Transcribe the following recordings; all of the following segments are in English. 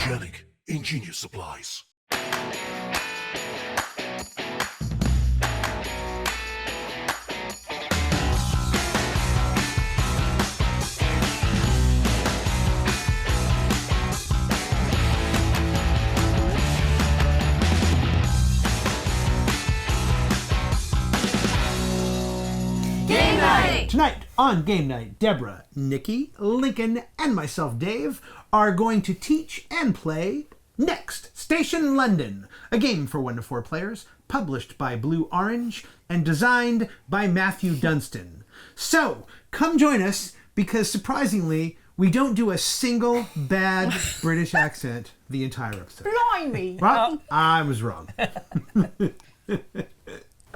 Gamegenic, ingenious supplies. Tonight on Game Night, Deborah, Nikki, Lincoln, and myself, Dave, are going to teach and play Next Station London, a game for 1 to 4 players, published by Blue Orange and designed by Matthew Dunstan. So, come join us, because surprisingly, we don't do a single bad British accent the entire episode. Blimey! Well, I was wrong.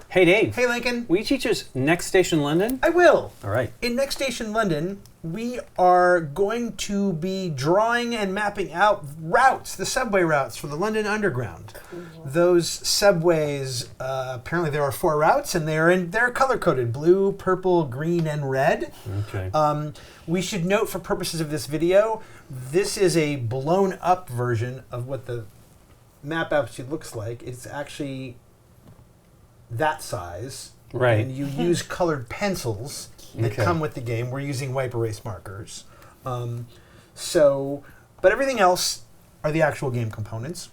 Hey, Dave. Hey, Lincoln. Will you teach us Next Station London? I will. All right. In Next Station London, we are going to be drawing and mapping out routes, the subway routes for the London Underground. Cool. Those subways, apparently there are 4 routes, and they're color-coded: blue, purple, green, and red. Okay. We should note, for purposes of this video, this is a blown-up version of what the map actually looks like. It's actually that size, right? And you use colored pencils that come with the game. We're using wipe erase markers. But everything else are the actual game components.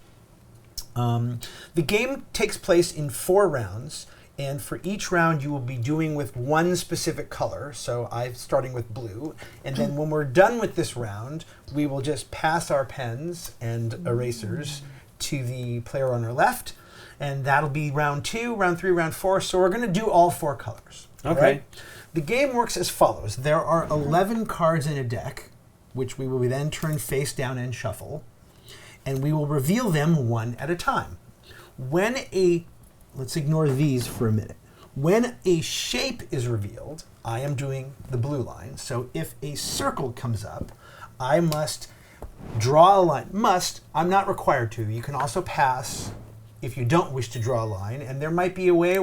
The game takes place in 4 rounds, and for each round you will be doing with one specific color. So I'm starting with blue, and then when we're done with this round, we will just pass our pens and erasers to the player on our left. And that'll be round 2, round 3, round 4. So we're going to do all 4 colors. Okay. Right? The game works as follows. There are 11 cards in a deck, which we will then turn face down and shuffle. And we will reveal them one at a time. Let's ignore these for a minute. When a shape is revealed, I am doing the blue line. So if a circle comes up, I must draw a line. I'm not required to. You can also pass if you don't wish to draw a line, and there might be a way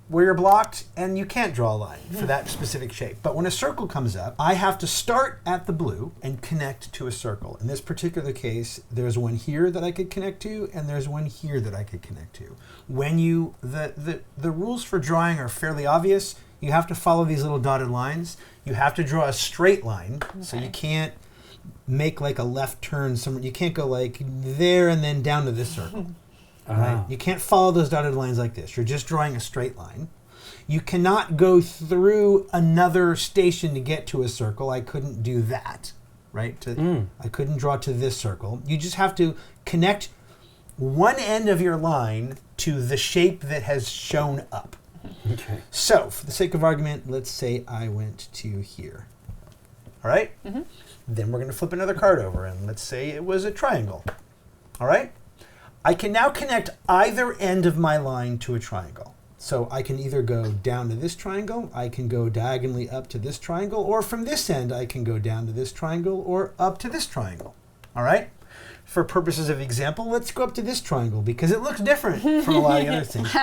where you're blocked and you can't draw a line for that specific shape. But when a circle comes up, I have to start at the blue and connect to a circle. In this particular case, there's one here that I could connect to, and there's one here that I could connect to. When the rules for drawing are fairly obvious. You have to follow these little dotted lines. You have to draw a straight line, so you can't make like a left turn somewhere. You can't go like there and then down to this circle. Right? You can't follow those dotted lines like this. You're just drawing a straight line. You cannot go through another station to get to a circle. I couldn't do that, right? I couldn't draw to this circle. You just have to connect one end of your line to the shape that has shown up. Okay. So, for the sake of argument, let's say I went to here. All right? Mm-hmm. Then we're going to flip another card over, and let's say it was a triangle. All right? I can now connect either end of my line to a triangle. So I can either go down to this triangle, I can go diagonally up to this triangle, or from this end I can go down to this triangle or up to this triangle. All right? For purposes of example, let's go up to this triangle because it looks different from a lot of the other things.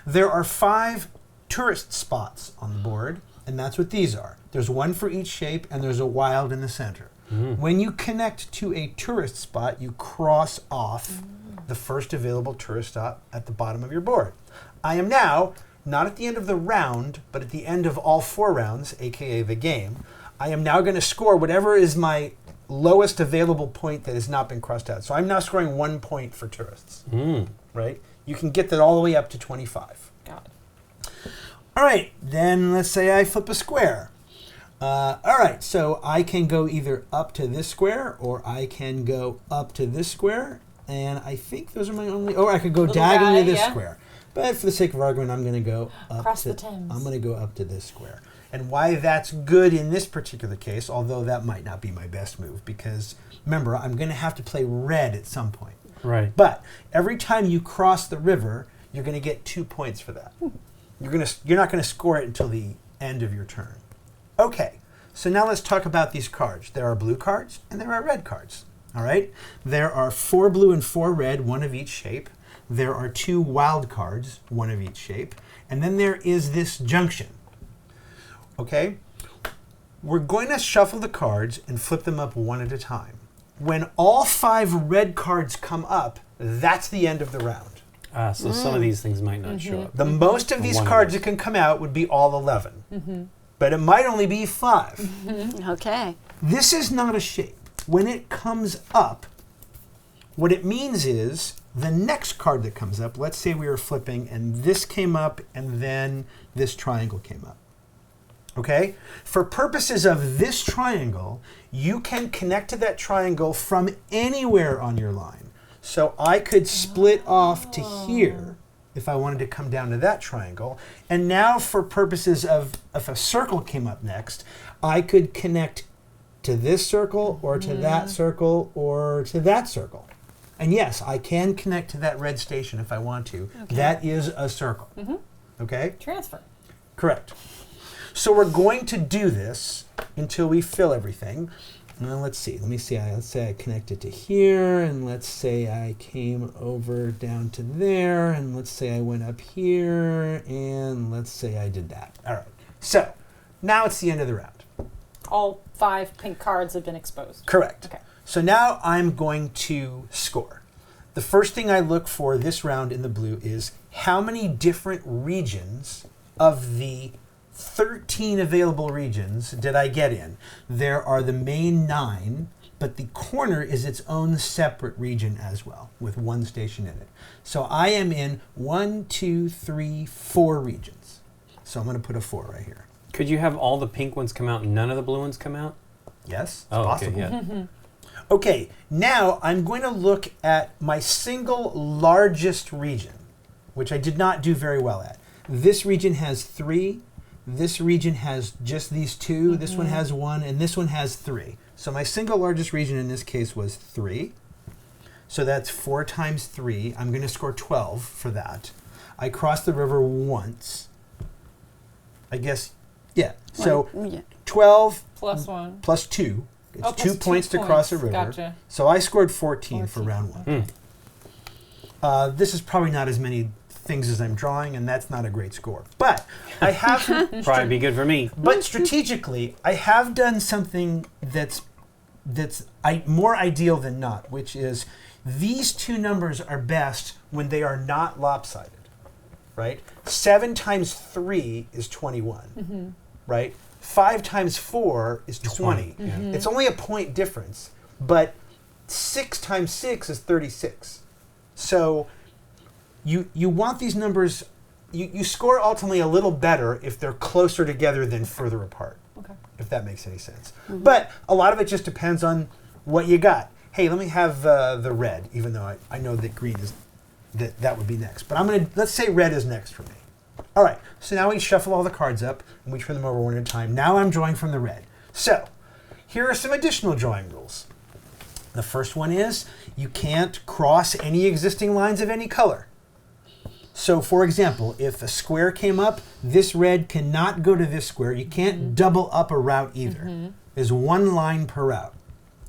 There are 5 tourist spots on the board, and that's what these are. There's one for each shape, and there's a wild in the center. When you connect to a tourist spot, you cross off the first available tourist stop at the bottom of your board. I am now, not at the end of the round, but at the end of all 4 rounds, aka the game, I am now going to score whatever is my lowest available point that has not been crossed out. So I'm now scoring 1 point for tourists. Right? You can get that all the way up to 25. Got it. All right, then let's say I flip a square. All right, so I can go either up to this square or I can go up to this square. And I think those are my only... Or I could go diagonally to this square. But for the sake of argument, I'm going to go up Across the Thames. I'm going to go up to this square. And why that's good in this particular case, although that might not be my best move, because remember, I'm going to have to play red at some point. Right. But every time you cross the river, you're going to get 2 points for that. You're not going to score it until the end of your turn. Okay, so now let's talk about these cards. There are blue cards and there are red cards. All right? There are 4 blue and 4 red, one of each shape. There are 2 wild cards, one of each shape. And then there is this junction. Okay? We're going to shuffle the cards and flip them up one at a time. when all 5 red cards come up, that's the end of the round. So some of these things might not show up. The most of these One of cards those. that can come out would be all 11. But it might only be 5. Okay. This is not a shape. When it comes up, what it means is the next card that comes up, let's say we were flipping and this came up and then this triangle came up. Okay? For purposes of this triangle, you can connect to that triangle from anywhere on your line. So I could split off to here if I wanted to come down to that triangle. And now for purposes of if a circle came up next, I could connect to this circle or to that circle or to that circle. And yes, I can connect to that red station if I want to. Okay. That is a circle. Okay? Transfer. Correct. So we're going to do this until we fill everything. Now let's see. Let me see. Let's say I connected to here, and let's say I came over down to there, and let's say I went up here, and let's say I did that. All right. So now it's the end of the round. All 5 pink cards have been exposed. Correct. Okay. So now I'm going to score. The first thing I look for this round in the blue is how many different regions of the 13 available regions did I get in? There are the main 9, but the corner is its own separate region as well, with 1 station in it. So I am in 1, 2, 3, 4 regions. So I'm going to put a 4 right here. Could you have all the pink ones come out and none of the blue ones come out? Yes, it's Oh, possible. okay, yeah. Okay, now I'm going to look at my single largest region, which I did not do very well at. This region has 3. This region has just these 2. This one has 1, and this one has 3. So my single largest region in this case was 3. So that's 4 times 3. I'm going to score 12 for that. I crossed the river once. I guess, yeah. So Yeah. 12 Plus 1. plus 2. It's Oh, 2 plus 2 points to cross a points. river. Gotcha. So I scored 14 for 14. round 1. This is probably not as many things as I'm drawing, and that's not a great score. But I have, Probably be good for me. but strategically, I have done something that's more ideal than not, which is these 2 numbers are best when they are not lopsided, right? 7 times 3 is 21, right? 5 times 4 is 20. Yeah. It's only a point difference, but 6 times 6 is 36. So you want these numbers, you score ultimately a little better if they're closer together than further apart, Okay. if that makes any sense. But a lot of it just depends on what you got. Hey, let me have the red, even though I know that green is, that would be next. But let's say red is next for me. All right, so now we shuffle all the cards up and we turn them over one at a time. Now I'm drawing from the red. So here are some additional drawing rules. The first one is you can't cross any existing lines of any color. So for example, if a square came up, this red cannot go to this square. You can't double up a route either. There's 1 line per route.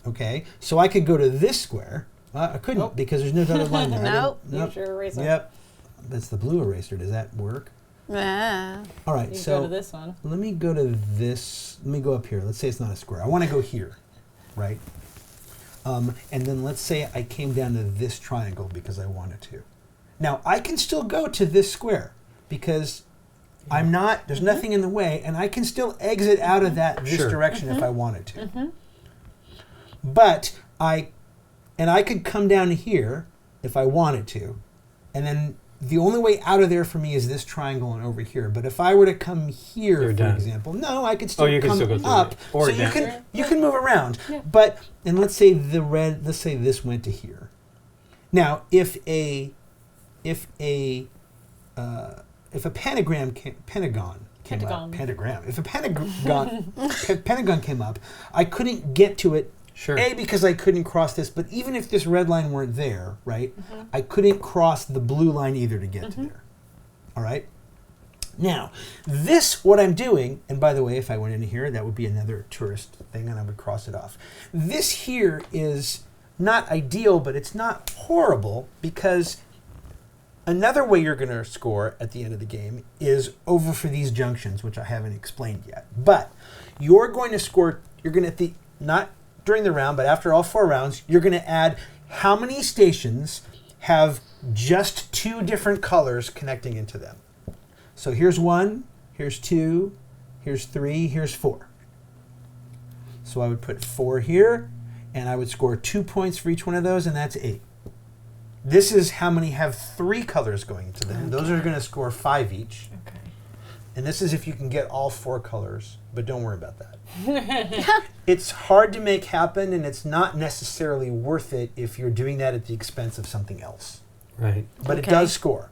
Okay, so I could go to this square. I couldn't because there's no dotted line there. Nope. Use your eraser. Yep. That's the blue eraser. Does that work? Yeah. All right, You so go to this one. let me go to this. Let me go up here. Let's say it's not a square. I want to go here, right? And then let's say I came down to this triangle because I wanted to. Now, I can still go to this square because I'm not, there's nothing in the way, and I can still exit out of this Sure. direction if I wanted to. But I could come down to here if I wanted to, and then the only way out of there for me is this triangle and over here. But if I were to come here, You're for done. example, no, I could still you can come still go through up. it. Or so down. you can move around. But and let's say the red. Let's say this went to here. Now, if a pentagon came up, pentagram. If a pentagon came up, I couldn't get to it. Sure. A, because I couldn't cross this, but even if this red line weren't there, right, I couldn't cross the blue line either to get to there. All right? Now, what I'm doing, and by the way, if I went into here, that would be another tourist thing, and I would cross it off. This here is not ideal, but it's not horrible, because another way you're going to score at the end of the game is over for these junctions, which I haven't explained yet. But you're going to score, you're going to, during the round, but after all 4 rounds, you're going to add how many stations have just 2 different colors connecting into them. So here's 1, here's 2, here's 3, here's 4. So I would put 4 here, and I would score 2 points for each one of those, and that's 8. This is how many have 3 colors going into them. Those are going to score 5 each. Okay. And this is if you can get all 4 colors, but don't worry about that. It's hard to make happen, and it's not necessarily worth it if you're doing that at the expense of something else. Right. But it does score.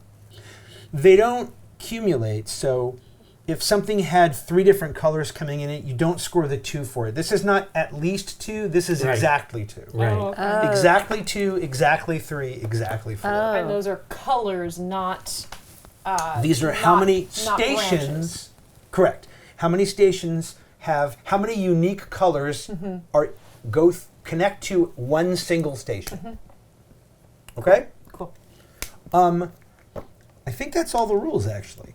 They don't accumulate, so if something had 3 different colors coming in it, you don't score the 2 for it. This is not at least 2, this is Right. exactly 2. Right. Oh, okay. Exactly 2, exactly 3, exactly 4. And those are colors, not. These are how not- many not stations. branches. Correct. How many stations have how many unique colors connect to one single station? Okay. Cool. I think that's all the rules actually.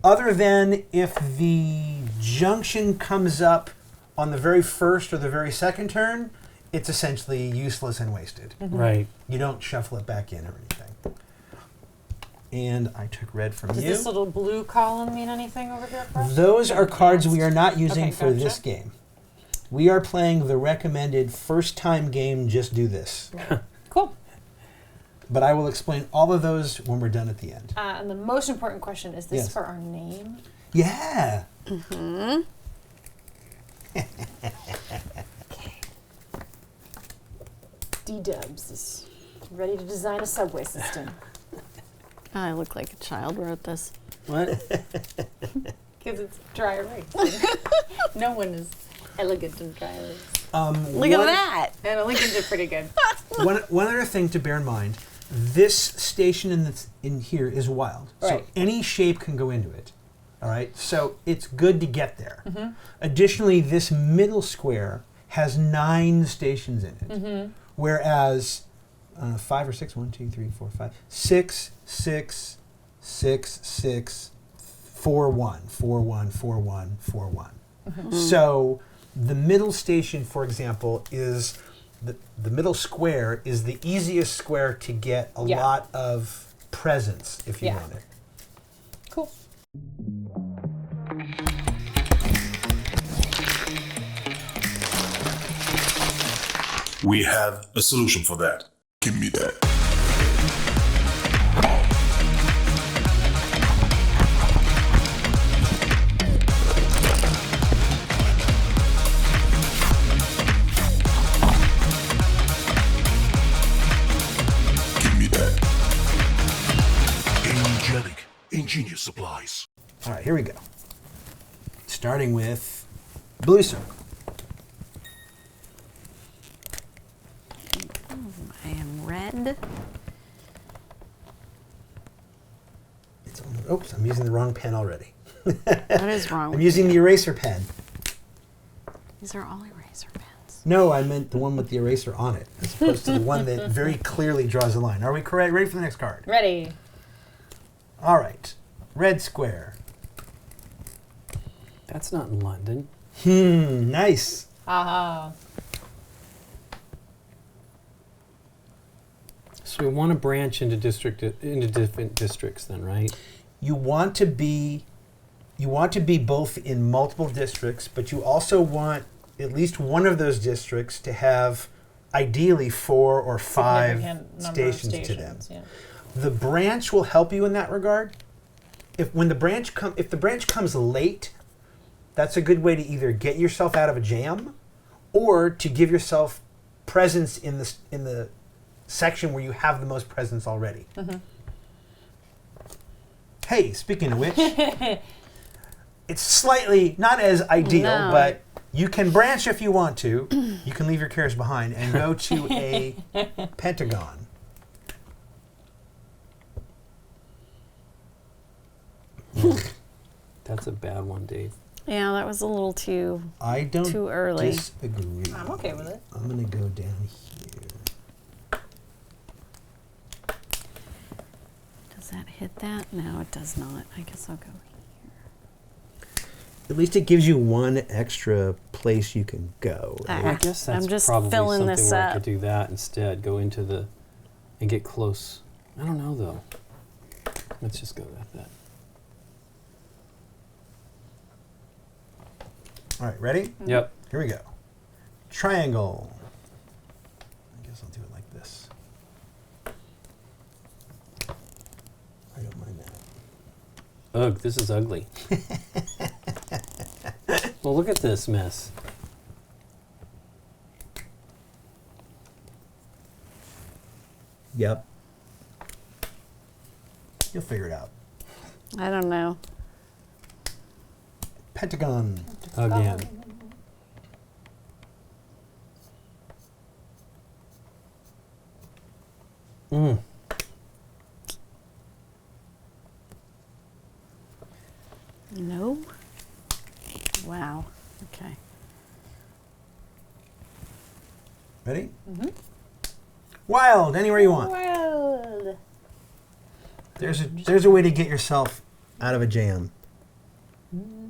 Other than if the junction comes up on the very first or the very second turn, it's essentially useless and wasted. Right. You don't shuffle it back in or anything. And I took red from Does you. this little blue column mean anything over here for us? Those are cards we are not using Okay, for this gotcha. game. We are playing the recommended first time game, Just Do This. Cool. But I will explain all of those when we're done at the end. And the most important question is this Yes. for our name? Yeah. D-Dubs is ready to design a subway system. I look like a child wrote this. What? Because it's dry erase. No one is elegant and dry erase. Look at that. And Lincoln did pretty good. One other thing to bear in mind, this station in here is wild. So Right. any shape can go into it. All right? So it's good to get there. Additionally, this middle square has 9 stations in it. Whereas 5 or 6, 1, 2, 3, 4, 5, 6, 6, 6, 6, 4, 1, 4, 1, 4, 1, 4, 1. So the middle station, for example, is the middle square is the easiest square to get a Yeah. lot of presence if you Yeah. want it. Cool. We have a solution for that. Give me that. Give me that. Gamegenic. Ingenious supplies. All right, here we go. Starting with blue circle. I am red. Oops, I'm using the wrong pen already. What is wrong I'm with using the eraser pen. These are all eraser pens. No, I meant the one with the eraser on it, as opposed to the one that very clearly draws a line. Are we correct? Ready for the next card? Ready. All right. Red square. That's not in London. Nice. Aha. So we want to branch into different districts then, right? You want to be both in multiple districts, but you also want at least one of those districts to have ideally 4 or 5 Significant number of stations to them. Yeah. The branch will help you in that regard. If the branch comes late, that's a good way to either get yourself out of a jam, or to give yourself presence in the section where you have the most presence already. Hey, speaking of which, it's slightly not as ideal, No. but you can branch if you want to. You can leave your cares behind and go to a pentagon. That's a bad one, Dave. Yeah, that was a little too. I don't Too early. disagree. I'm okay with it. I'm going to go down here. Does that hit that? No, it does not. I guess I'll go here. At least it gives you one extra place you can go. Right? I guess that's I'm just probably filling something this where I up. could do that instead. Go into the and get close. I don't know though. Let's just go with that. All right, ready? Yep. Here we go. Triangle. I guess I'll do it like this. I don't mind that. Ugh, this is ugly. Well, look at this mess. Yep. You'll figure it out. I don't know. Pentagon. Again. Mm. No. Wow. Okay. Ready? Wild, anywhere you want. Wild. There's a way to get yourself out of a jam.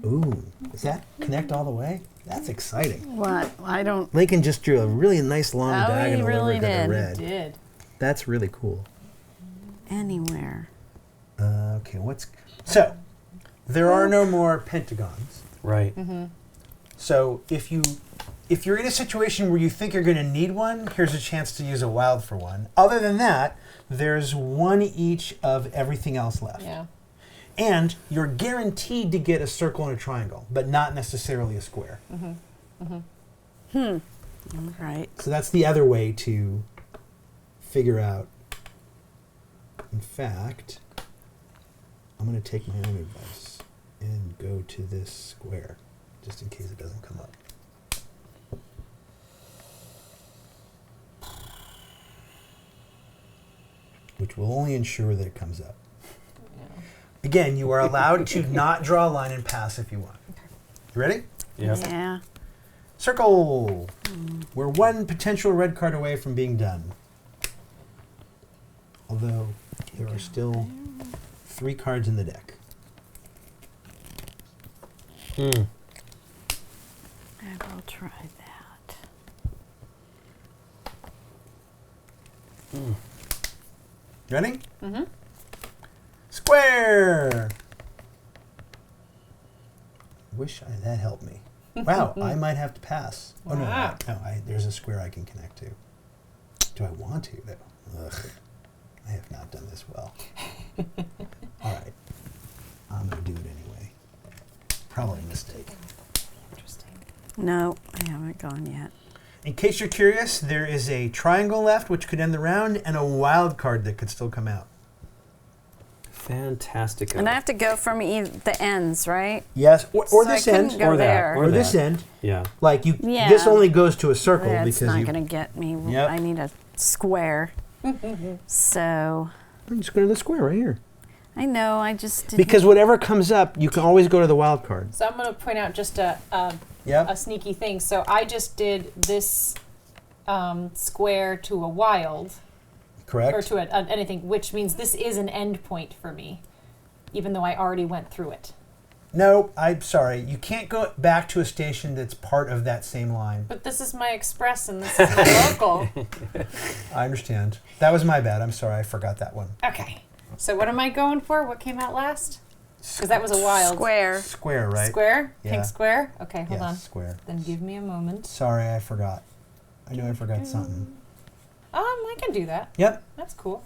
Ooh, does that connect all the way? That's exciting. What? I don't. Lincoln just drew a really nice long Oh, he diagonal really over to the did. red. Did. That's really cool. Anywhere. Okay, so there are no more pentagons. Right. So if you're in a situation where you think you're going to need one, here's a chance to use a wild for one. Other than that, there's one each of everything else left. Yeah. And you're guaranteed to get a circle and a triangle, but not necessarily a square. All right. So that's the other way to figure out. In fact, I'm going to take my own advice and go to this square, just in case it doesn't come up. Which will only ensure that it comes up. Again, you are allowed to not draw a line and pass if you want. You ready? Yep. Yeah. Circle. We're one potential red card away from being done. Although there are still 3 cards in the deck. Mm. I will try that. Ready? Square. Wish that helped me. Wow, I might have to pass. Oh no, Wow. there's a square I can connect to. Do I want to though? Ugh, I have not done this well. All right, I'm gonna do it anyway. Probably a mistake. Interesting. No, I haven't gone yet. In case you're curious, there is a triangle left, which could end the round, and a wild card that could still come out. Fantastic. And I have to go from the ends, right? Yes, or So this I couldn't end, go Or that, there. or this that. end. Yeah. Like you, Yeah. this only goes to a circle That's because not you. going to get me. Yep. I need a square. So I'm just going to the square right here. I know. I just didn't. Because whatever comes up, you can always go to the wild card. So I'm going to point out just a Yep. sneaky thing. So I just did this square to a wild, Correct. or to anything, which means this is an end point for me, even though I already went through it. No, I'm sorry. You can't go back to a station that's part of that same line. But this is my express and this is my local. I understand. That was my bad. I'm sorry. I forgot that one. Okay. So what am I going for? What came out last? Because that was a wild. Square. Square, right? Square? Yeah. Pink square? Okay, hold Yes, on. square. Then give me a moment. Sorry, I forgot. I know I forgot something. I can do that. Yep. That's cool.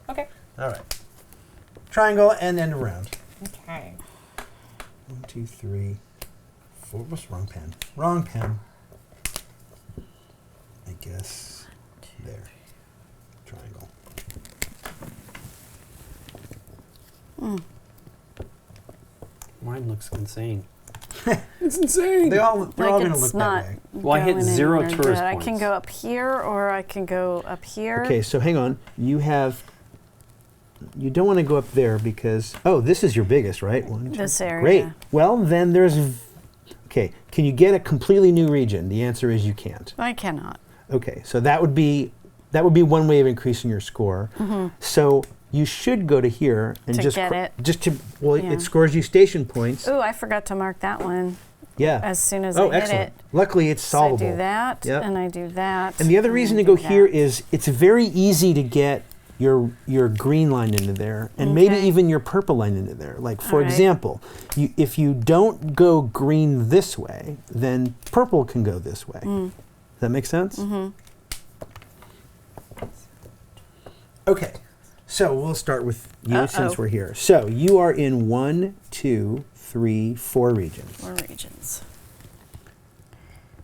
Okay. All right. Triangle and end of round. Okay. 1, 2, 3, 4. What's the wrong pen? Wrong pen. I guess there. Triangle. Mine looks insane. It's insane. They're all Like going to it's look not that way. Well, I hit going 0 anywhere tourist good. I can points. go up here or I can go up here. Okay, so hang on. You don't want to go up there because, this is your biggest, right? 1, 2, This area. Great. Well, then okay, can you get a completely new region? The answer is you can't. I cannot. Okay, so that would be one way of increasing your score. So you should go to here and To just get it. just to Yeah. it scores you station points. Ooh, I forgot to mark that one Yeah. as soon as Oh, I hit excellent. it. Luckily, it's So I solvable. do that, Yep. and I do that. And the other reason I to go do here that. is it's very easy to get your green line into there, and maybe Okay. even your purple line into there. Like for All right. example, if you don't go green this way, then purple can go this way. Does that make sense? Mm-hmm. Okay, so we'll start with you since we're here. So you are in 1, 2, 3, 4 regions. 4 regions.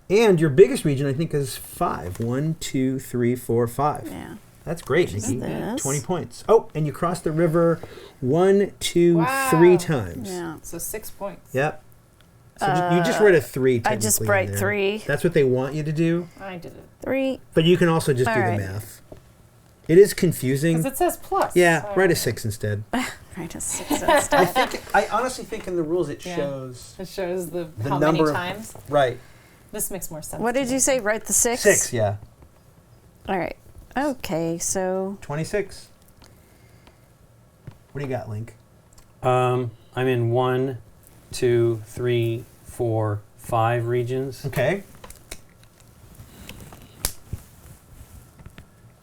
And your biggest region, I think, is 5. 1, 2, 3, 4, 5. Yeah. That's great, Which is Nikki. this. 20 points. Oh, and you crossed the river 1, 2, Wow. 3 times. Yeah. So 6 points. Yep. So you just write a 3. I just technically in write there. 3. That's what they want you to do. I did it. 3. But you can also just do All right. the math. It is confusing. Because it says plus. Yeah, so write a 6 instead. Write a 6 instead. I honestly think in the rules it Yeah. shows. It shows the The how number many of- times. Right. This makes more sense. What to did me. you say? Write the 6? 6, yeah. All right. Okay, so 26. What do you got, Link? I'm in 1, 2, 3, 4, 5 regions. Okay.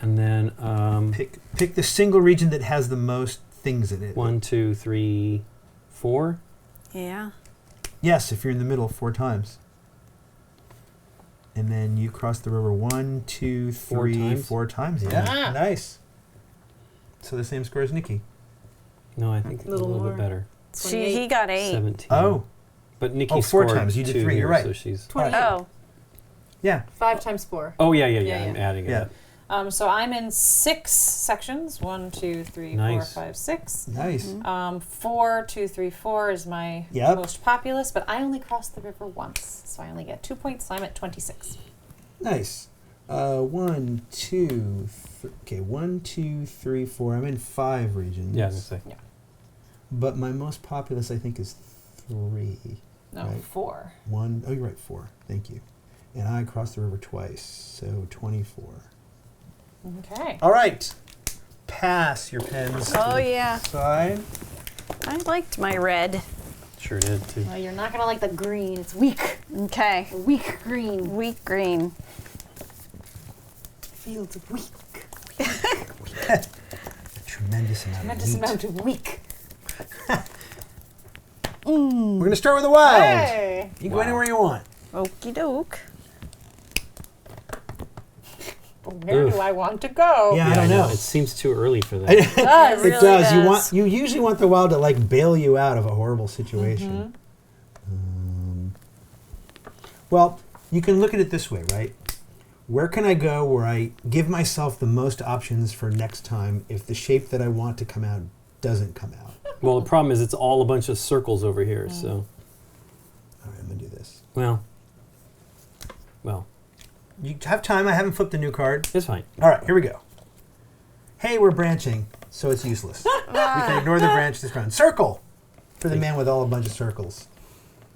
And then Pick the single region that has the most things in it. 1, 2, 3, 4. yeah. Yes, if you're in the middle 4 times. And then you cross the river 1, 2, 4 3, times? 4 times. Yeah, Ah. nice. So the same score as Nikki. No, I think a Little little more. bit better. He got 8. 17. Oh, But Nikki Oh, 4 scored times. You did 2 3, you're here, right. So she's. 28. Oh, yeah. 5 times 4. Oh yeah. Yeah, I'm yeah. adding Yeah. it up. So I'm in 6 sections. 1, 2, 3, 4, Nice. 5, 6. Nice. 4, 2, 3, 4 is my Yep. most populous, but I only crossed the river once, so I only get 2 points. So I'm at 26. Nice. 1, 2, okay, 1, 2, 3, 4. I'm in 5 regions. Yeah, I was gonna say. But my most populous, I think, is 3. No, Right. 4. 1, oh, you're right, 4. Thank you. And I crossed the river twice, so 24. Okay. All right. Pass your pens. to Oh, the yeah. Side. I liked my red. Sure did too. Well, you're not gonna like the green. It's weak. Okay. A weak green. Weak green. Feels weak. A tremendous amount Tremendous of meat. amount of weak. We're going to start with the wild. Hey. You can go anywhere you want. Okie doke. Where Oof. do I want to go? Yeah, I don't know. It seems too early for that. It does. Really It does. does. You usually want the wild to like bail you out of a horrible situation. Well, you can look at it this way, right? Where can I go where I give myself the most options for next time if the shape that I want to come out doesn't come out? Well, the problem is it's all a bunch of circles over here. So, All right, I'm gonna do this. well, You have time. I haven't flipped a new card. it's fine. All right, here we go. Hey, we're branching, so it's useless. We can ignore the branch this round. Circle for the man with all a bunch of circles.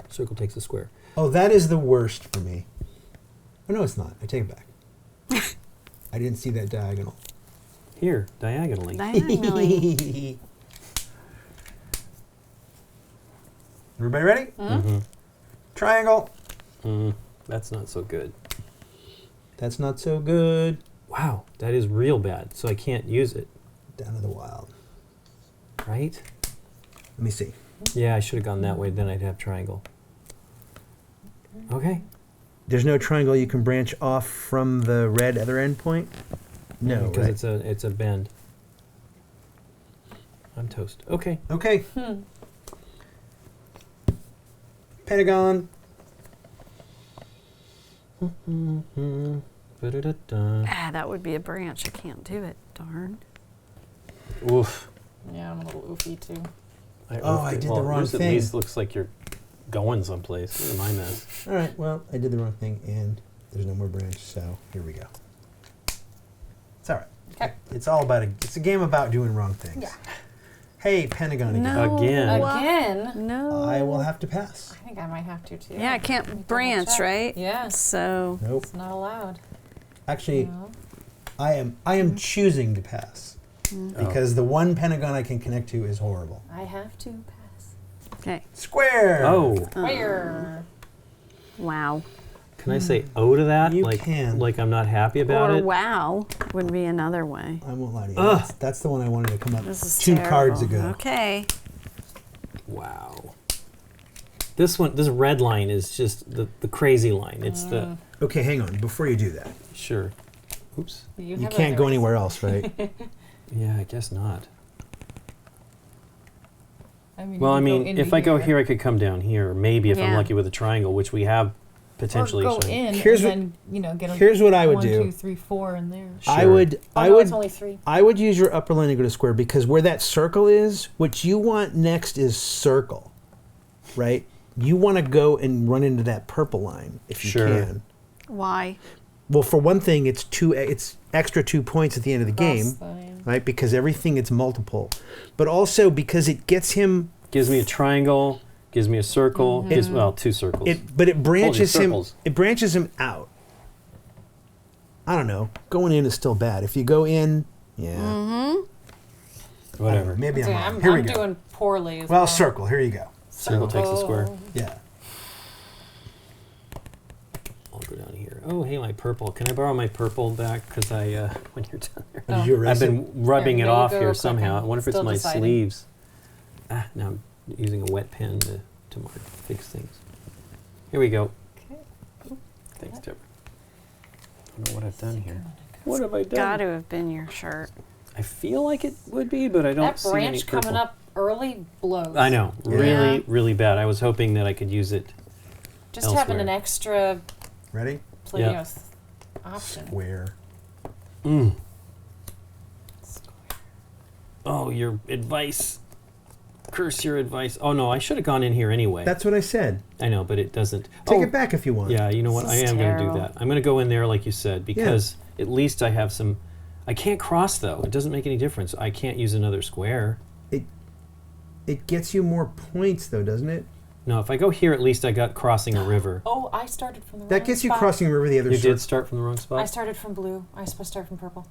Circle takes a square. Oh, that is the worst for me. Oh, no, it's not. I take it back. I didn't see that diagonal. Here, diagonally. Diagonally. Everybody ready? Mm-hmm. Triangle. That's not so good. That's not so good. Wow, that is real bad. So I can't use it, Down to the wild. right? Let me see. Yeah, I should have gone that way. Then I'd have triangle. Okay. There's no triangle you can branch off from the red other end point? No, because right? it's a bend. I'm toast. Okay. Okay. Pentagon. Ba-da-da-da. Ah, that would be a branch. I can't do it. Darn. Oof. Yeah, I'm a little oofy too. Oh, I did the wrong yours thing. At least looks like you're going someplace. Look at my mess. All right, well, I did the wrong thing, and there's no more branch, so here we go. It's all right. Okay. It's all about it's a game about doing wrong things. Yeah. Hey, Pentagon again. No. Again. Again? No. I will have to pass. I think I might have to too. Yeah, I can't Double branch, check. right? Yes. So, Nope. It's not allowed. Actually, No. I am choosing to pass. because the one pentagon I can connect to is horrible. I have to pass. Okay. Square. Oh, Where? Wow. can I say "oh" to that? You like, can. like I'm not happy about Or it. wow would be another way. I won't lie to you. Ugh. That's the one I wanted to come up This is 2 cards terrible. ago. Okay. Wow. This red line is just the crazy line. It's the Okay, hang on. Before you do that, sure. Oops. you have can't other go ways. anywhere else, right? Yeah, I guess not. I mean, Well, I you go mean, into if I go here, I could come down here. Maybe if I'm Yeah. lucky with a triangle, which we have potentially. or go so- in Here's and then get a here's what I would 1, do. 2, 3, 4 in there. I Sure. would. Oh, I no, would. it's only 3. I would use your upper line to go to square because where that circle is, what you want next is circle, right? You want to go and run into that purple line if you Sure. can. Why? Well, for one thing, it's extra 2 points at the end of the game, right? Because everything is multiple, but also because it gets him. Gives me a triangle. Gives me a circle. Gives, well, 2 circles. But it branches him. circles. It branches him out. I don't know. Going in is still bad. If you go in, yeah. I don't Whatever. know, maybe I'm wrong. I'm Here we go. doing poorly as Well, well. circle. Here you go. Circle takes the square. Yeah. I'll go down here. Oh, hey, my purple. Can I borrow my purple back? Because I, when you're down there. Oh, did you erase I've it? been rubbing Here, it there you off go, here real quick. somehow. I I'm wonder if it's still my deciding. sleeves. Now I'm using a wet pen to mark, fix things. Here we go. Okay. Thanks, Deborah. I don't know what I've done here. What have I done? Got to have been your shirt. I feel like it would be, but I don't That see any branch purple. coming up early blows. I know. Yeah. Really, really bad. I was hoping that I could use it. Just having an elsewhere. extra Ready? Yeah. option. Square. Mm. Oh, your advice. Curse your advice. Oh, no, I should have gone in here anyway. That's what I said. I know, but it doesn't. Take Oh, it back if you want. Yeah, you know what? I This is am going to do terrible. that. I'm going to go in there like you said because at least I have some. I can't cross though. It doesn't make any difference. I can't use another square. It gets you more points, though, doesn't it? No, if I go here, at least I got crossing a river. Oh, I started from the wrong That gets you spot. crossing a river the other You circle. did start from the wrong spot. I started from blue. I was supposed to start from purple.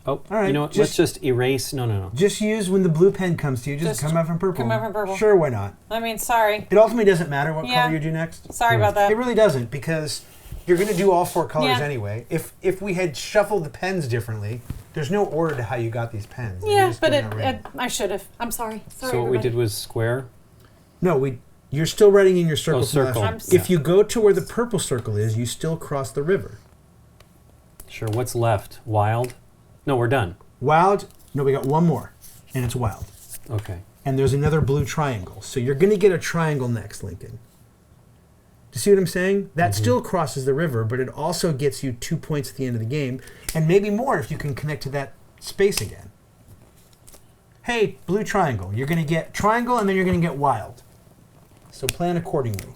Oh, All right, you know what? Let's just erase. No. Just use when the blue pen comes to you. Just Just come out from purple. come out from purple. Sure, why not? I mean, sorry. It ultimately doesn't matter what Yeah. color you do next. Sorry about that. It really doesn't because you're going to do all 4 colors Yeah. anyway. If we had shuffled the pens differently, there's no order to how you got these pens. You're Yeah, just but doing random. I should have. I'm sorry. Sorry, So what we everybody. did was square. No, you're still writing in your circle. Oh, from last circle. time. I'm If you go to where the purple circle is, you still cross the river. Sure. What's left? Wild. No, we're done. Wild. No, we got one more, and it's wild. Okay. And there's another blue triangle. So you're going to get a triangle next, Lincoln. Do you see what I'm saying? That still crosses the river, but it also gets you 2 points at the end of the game, and maybe more if you can connect to that space again. Hey, blue triangle. You're going to get triangle, and then you're going to get wild. So plan accordingly.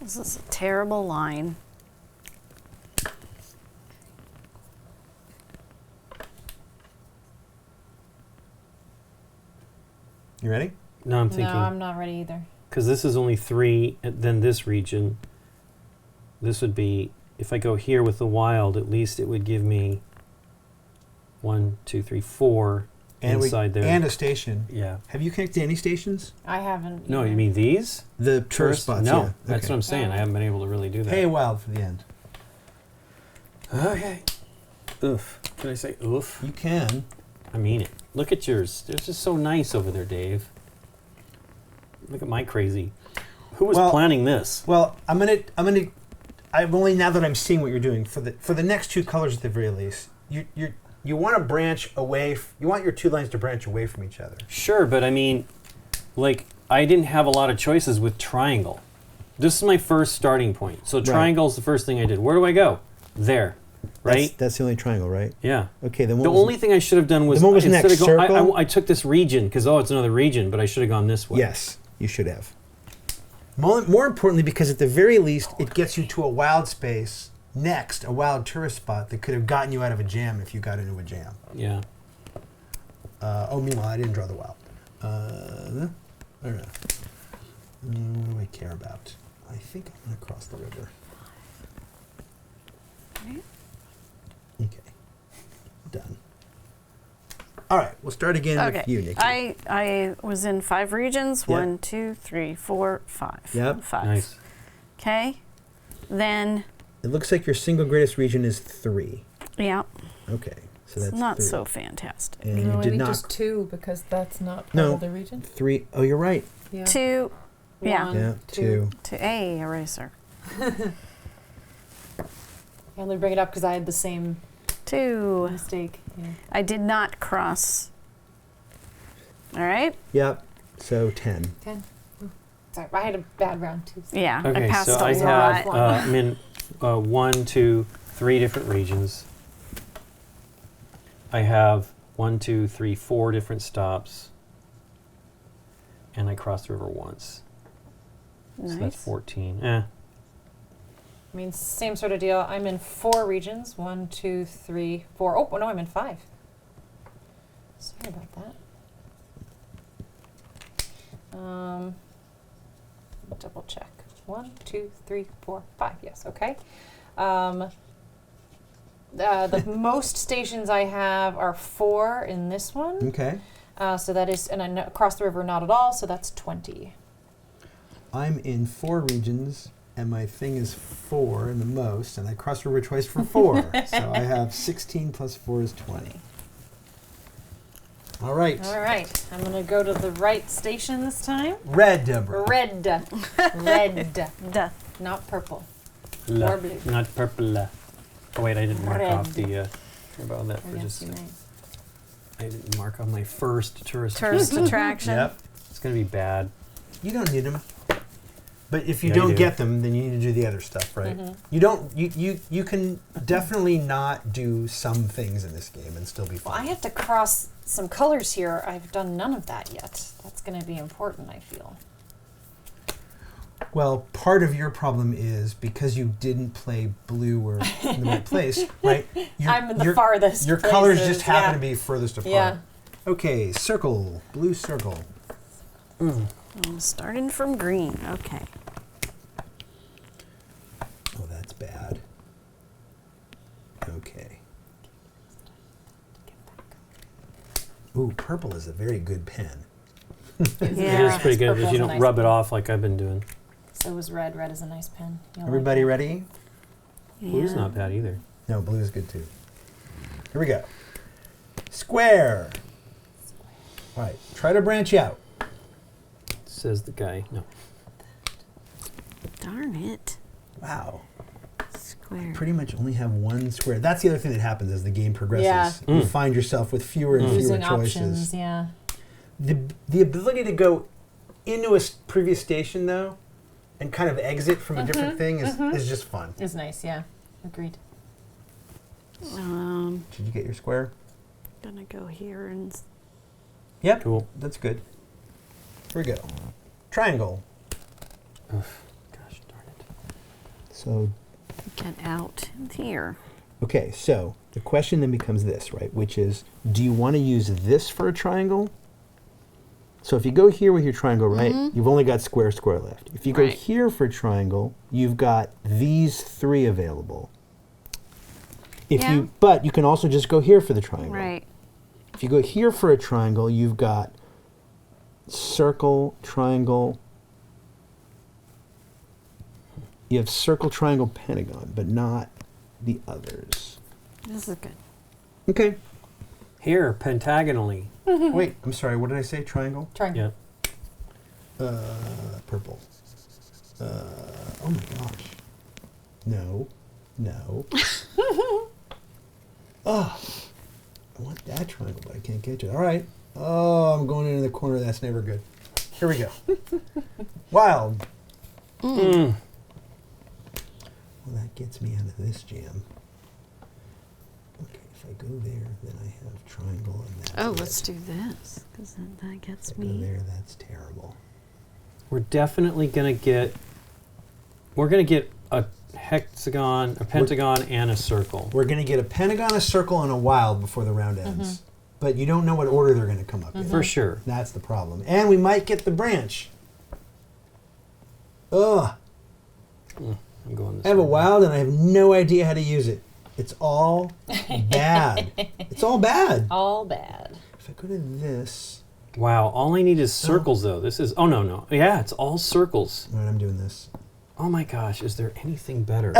This is a terrible line. You ready? No, I'm No, thinking I'm not ready either. because this is only 3. And then this region. This would be if I go here with the wild. At least it would give me 1, 2, 3, 4 inside there. And a station. Yeah. Have you connected to any stations? I haven't. No, either. you mean these? The tourist spots, No, yeah. that's Okay. what I'm saying. I haven't been able to really do that. Hey, wild for the end. Okay. Oof. Can I say oof? You can. I mean it. Look at yours. It's just so nice over there, Dave. Look at my crazy. Who was Well- planning this? Well, I'm only now that I'm seeing what you're doing for the next 2 colors at the very least. You want to branch away. You want your 2 lines to branch away from each other. Sure, but I mean, like, I didn't have a lot of choices with triangle. This is my first starting point. So triangle is the first thing I did. Where do I go? There, right? That's the only triangle, right? Yeah. Okay. Then The only thing I should have done was The one was instead next, of going, circle? I took this region because it's another region, but I should have gone this way. Yes, you should have. More importantly, because at the very least, it gets you to a wild space next, a wild tourist spot that could have gotten you out of a jam if you got into a jam. Yeah. Meanwhile, I didn't draw the wild. I don't know. care about. I think I'm going to cross the river. Right. Okay. Done. All right, we'll start again with you, Nikki. I was in 5 regions. Yep. 1, 2, 3, 4, 5. Yep. 5. Nice. Okay. Then, It looks like your single greatest region is 3. yeah, Okay, so it's that's not 3. so fantastic. And you No, did maybe not. just 2 because that's not part No. of the region. 3. Oh, you're right. Yeah. 2, yeah, One. Yeah, 2. to A eraser. I only bring it up because I had the same 2. mistake. Yeah. I did not cross. All right. Yep, so 10. 10. Sorry, I had a bad round too. So. Yeah, I Okay, passed so a I lot. have, I'm in 1, 2, 3 different regions. I have 1, 2, 3, 4 different stops. And I crossed the river once. Nice. So that's 14. I mean, same sort of deal. I'm in 4 regions. 1, 2, 3, 4. Oh, no, I'm in 5. Sorry about that. Double check. 1, 2, 3, 4, 5. Yes, okay. The most stations I have are 4 in this one. Okay. So that is, and I know, across the river, not at all. So that's 20. I'm in 4 regions, and my thing is 4 in the most, and I cross the river twice for 4. So I have 16 plus 4 is 20. All right. All right. I'm going to go to the right station this time. Red, Deborah. Red. Red. Duh. Not purple. La, Or blue. not purple. Oh wait, I didn't mark off Red. the. About that Oh, for yes, just. you may. I didn't mark off my first tourist. Tourist attraction. Yep. It's gonna be bad. You don't need them. But if you Yeah, you don't do. get them, then you need to do the other stuff, right? You don't. You can definitely not do some things in this game and still be Well, I fine. have to cross some colors here. I've done none of that yet. That's going to be important, I feel. Well, part of your problem is because you didn't play blue or in the right place, right? I'm in the farthest Your colors places, just happen yeah. to be furthest apart. Yeah. Okay, circle, blue circle. I'm starting from green. Okay. Oh, that's bad. Okay. Ooh, purple is a very good pen. It Yeah. is pretty good Purple's if you a don't nice rub it pen. off like I've been doing. So is red. Red is a nice pen. You'll like Everybody that. ready? Blue's Yeah. not bad either. No, blue is good too. Here we go. Square. All right, try to branch out. Says the guy. No. Darn it. Wow. Square. Pretty much only have one square. That's the other thing that happens as the game progresses. Yeah. You find yourself with fewer and fewer Losing choices. options, yeah. The ability to go into a previous station, though, and kind of exit from a different thing is just fun. It's nice, yeah. Agreed. Did you get your square? Gonna go here and Yep. Cool. That's good. Here we go. Triangle. Gosh darn it. So, get out here. okay, so the question then becomes this, right? Which is, do you want to use this for a triangle? So if you go here with your triangle, right, you've only got square, square left. If you go Right. here for a triangle, you've got these 3 available. Yeah. But you can also just go here for the triangle. Right. If you go here for a triangle, you've got circle, triangle. You have circle, triangle, pentagon, but not the others. This is good. Okay. Here, pentagonally. Wait, I'm sorry. What did I say? Triangle? Triangle. Yeah. Purple. Oh my gosh. No. No. Oh, I want that triangle, but I can't get it. All right. Oh, I'm going into the corner. That's never good. Here we go. Wild. Well, that gets me out of this jam. Okay, if I go there, then I have triangle and that's Oh, it. let's do this because that gets If I go me. there, that's terrible. We're definitely gonna get. We're gonna get a hexagon, a pentagon, and a circle. We're going to get a pentagon, a circle, and a wild before the round ends. But you don't know what order they're going to come up in. For sure. That's the problem. And we might get the branch. Ugh. I'm going this I have a way. wild and I have no idea how to use it. It's all bad. It's all bad. All bad. If I go to this, Wow, all I need is circles though. This is, oh no. Yeah, it's all circles. all right, I'm doing this. Oh my gosh, is there anything better?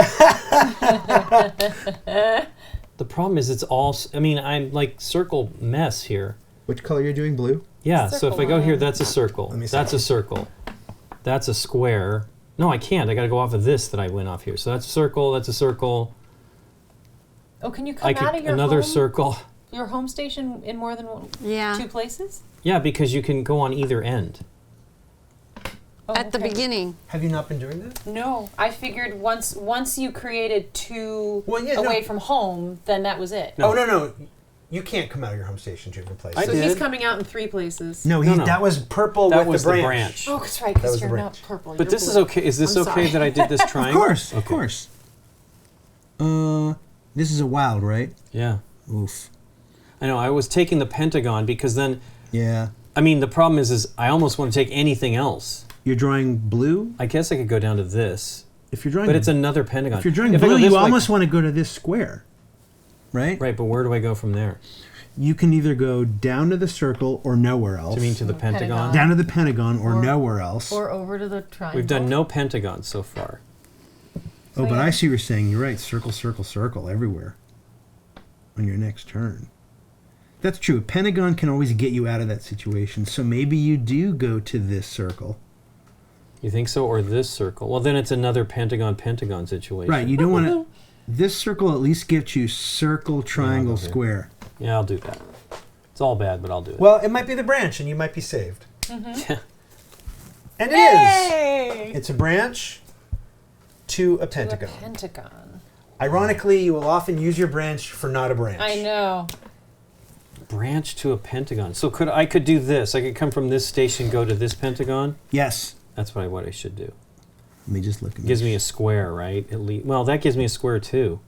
The problem is it's all, I'm like circle mess here. Which color are you doing? Blue? Yeah, so if I go here, that's a circle. Let me see. That's a circle. That's a square. No, I can't. I got to go off of this that I went off here. So that's a circle. That's a circle. Oh, can you come out of your another home, circle. your home station in more than Yeah. 2 places? Yeah, because you can go on either end. Oh, At the okay. beginning. Have you not been doing that? No, I figured once you created 2 Well, yeah, away no. from home, then that was it. No. Oh, no. You can't come out of your home station to different places. I So did. he's coming out in 3 places. No, No. that was purple That with was the the branch. branch. Oh, that's right, That because was the you're branch. not purple. But you're this is blue. okay. Is this I'm okay sorry. that I did this Of triangle? course, Okay. of course. This is a wild, right? Yeah. Oof. I know. I was taking the pentagon because then, Yeah. the problem is I almost want to take anything else. You're drawing blue? I guess I could go down to this, If you're drawing but it's another pentagon. If you're drawing If I go blue, this you way- almost want to go to this square. Right? Right, but where do I go from there? You can either go down to the circle or nowhere else. Do you mean to the Pentagon. pentagon? down to the pentagon or Or- nowhere else. Or over to the triangle. We've done no pentagons so far. Oh, but yeah. I see what you're saying. You're right. Circle, circle, circle everywhere on your next turn. That's true. A pentagon can always get you out of that situation. So maybe you do go to this circle. You think so? Or this circle? Well, then it's another pentagon situation. Right. You don't want to. This circle at least gets you circle, triangle, go here. square. Yeah, I'll do that. It's all bad, but I'll do it. Well, it might be the branch and you might be saved. Yeah. And it is. Hey! It's a branch to a To a pentagon. pentagon. Ironically, you will often use your branch for not a branch. I know. Branch to a pentagon. So I could do this. I could come from this station, go to this pentagon. Yes. That's what I should do. Let me just look at It gives this. me a square, right? Well, that gives me a square too.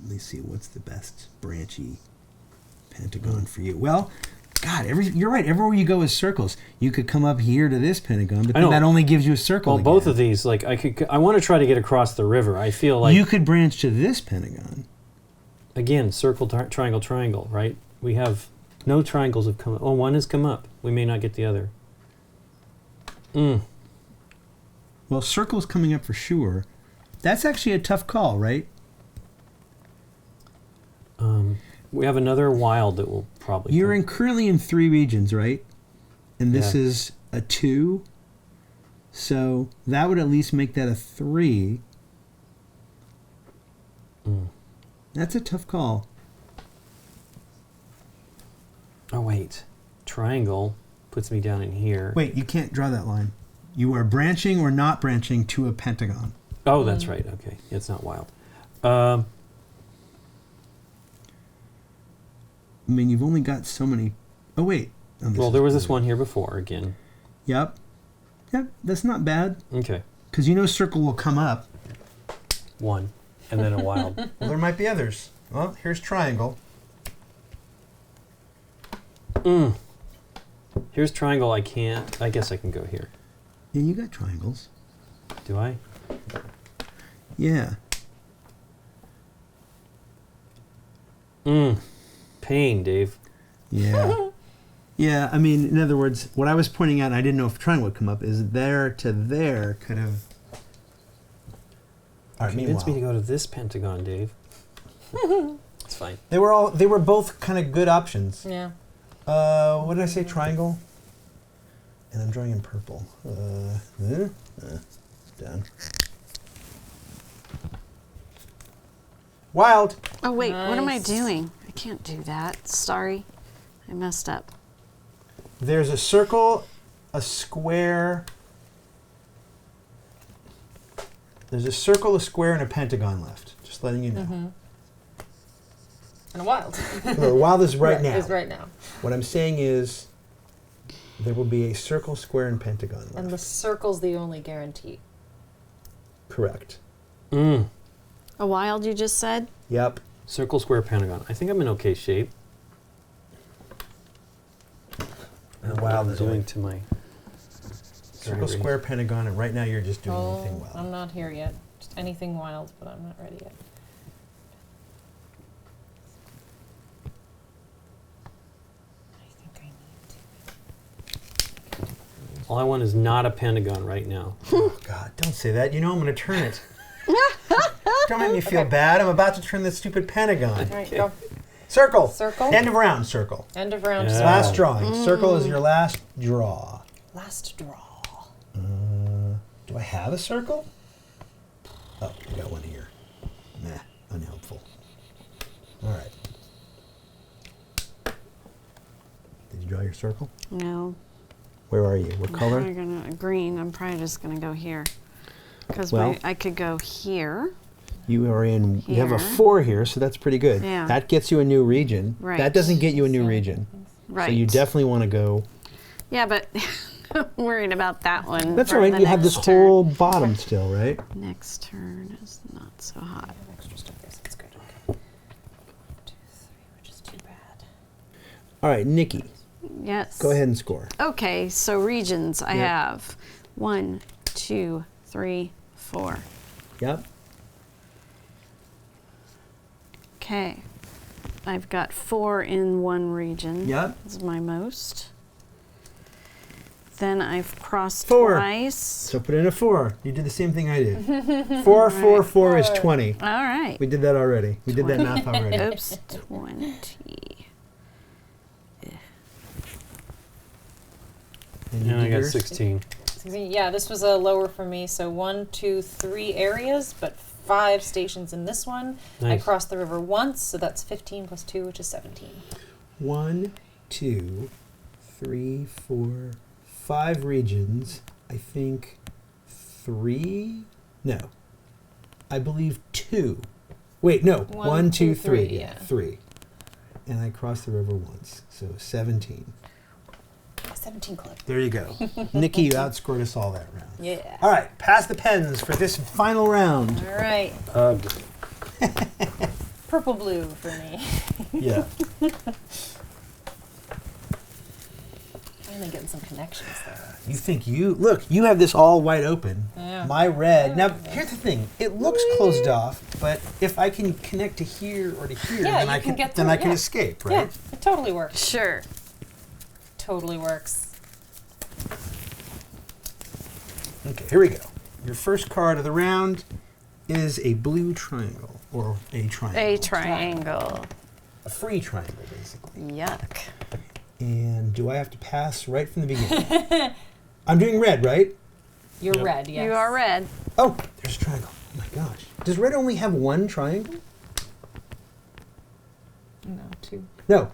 Let me see what's the best branchy pentagon for you. Well, God, you're right. Everywhere you go is circles. You could come up here to this pentagon, but I then know. that only gives you a circle. Well, both of these, like I want to try to get across the river. I feel like you could branch to this pentagon. again, circle, triangle, triangle, right? We have no triangles have come up. Oh, one has come up. We may not get the other. Well, circle's coming up for sure. That's actually a tough call, right? We have another wild that will probably. You're come. currently in 3 regions, right? And this Yeah. is a 2. So that would at least make that a 3. That's a tough call. Oh wait, triangle puts me down in here. Wait, you can't draw that line. You are branching or not branching to a pentagon. Oh, that's right. Okay, it's not wild. I mean, you've only got so many. Oh, wait. Oh, Well, is there was this blue. one here before again. Yep. Yep, that's not bad. Okay, Because you know circle will come up. one, and then a wild. Well, there might be others. Well, here's triangle. Here's triangle. I can't. I guess I can go here. Yeah, you got triangles. Do I? Yeah. Pain, Dave. Yeah. Yeah, I mean, in other words, what I was pointing out, and I didn't know if triangle would come up, is there to there could have. All right, Convince me to meanwhile, go to this pentagon, Dave. It's fine. they were both kind of good options. Yeah. What did I say? Triangle. And I'm drawing in purple. Done. Wild. Oh, wait, what am I Nice. doing? I can't do that. Sorry. I messed up. There's a circle, a square. There's a circle, a square, and a pentagon left. Just letting you know. And a wild. The wild is right now. Is right now. What I'm saying is there will be a circle, square, and pentagon left. And the circle's the only guarantee. Correct. A wild, you just said? Yep. Circle, square, pentagon. I think I'm in okay shape. And wild I'm is doing only to my. Circle, square, pentagon, and right now you're just doing anything Oh, wild. I'm not here yet. Just anything wild, but I'm not ready yet. I think I need to. All I want is not a pentagon right now. Oh, God, don't say that. You know I'm going to turn it. Don't make me feel bad. I'm about to turn this stupid pentagon. All right, go. Circle. Circle. End of round, circle. End of round. Yeah. circle. Last drawing. Circle is your last draw. Last draw. Do I have a circle? Oh, I got one here. Nah, unhelpful. All right. Did you draw your circle? No. Where are you? What color? I'm gonna green. I'm probably just gonna go here. Because Well- I could go here. You are in. You have a Here. 4 here, so that's pretty good. Yeah. That gets you a new region. Right. That doesn't get you a new region. Right. So you definitely want to go. Yeah, but I'm worried about that one. That's for all right. the You have this next turn. whole bottom still, right? Next turn is not so hot. I have extra stuff. Yes, it's good. Okay. 2, 3, which is too bad. All right, Nikki, Yes. go ahead and score. Okay, so regions I Yep. have 1, 2, 3, 4. Yep. Okay. I've got 4 in one region. Yep. That's my most. Then I've crossed 4. twice. So put in a 4. You did the same thing I did. 4, 4, 4 is 20. All right. We did that already. We did that math already. Oops, 20. And you And I did got yours? 16. Yeah, this was a lower for me. So 1, 2, 3 areas, but 5 stations in this one. Nice. I crossed the river once, so that's 15 plus 2, which is 17. 1, 2, 3, 4, 5 regions. I think 3. No. I believe 2. Wait, no. 1, 2, 3. Yeah, 3. And I crossed the river once. So 17. 17 club. There you go. Nikki, you outscored us all that round. Yeah. All right, pass the pens for this final round. All right. Ugh. Purple blue for me. Yeah. Finally getting some connections there. You think look, you have this all wide open. Yeah. My red. Now, here's the thing. It looks closed off, but if I can connect to here or to here, Yeah, then you I can can get then through I it, can yeah. escape, Yeah, right? it totally works. Sure. Totally works. Okay, here we go. Your first card of the round is a blue triangle or a triangle. A triangle. A free triangle, basically. Yuck. And do I have to pass right from the beginning? I'm doing red, right? You're Yep. red, yes. You are red. Oh, there's a triangle. Oh my gosh. Does red only have one triangle? No, 2. No.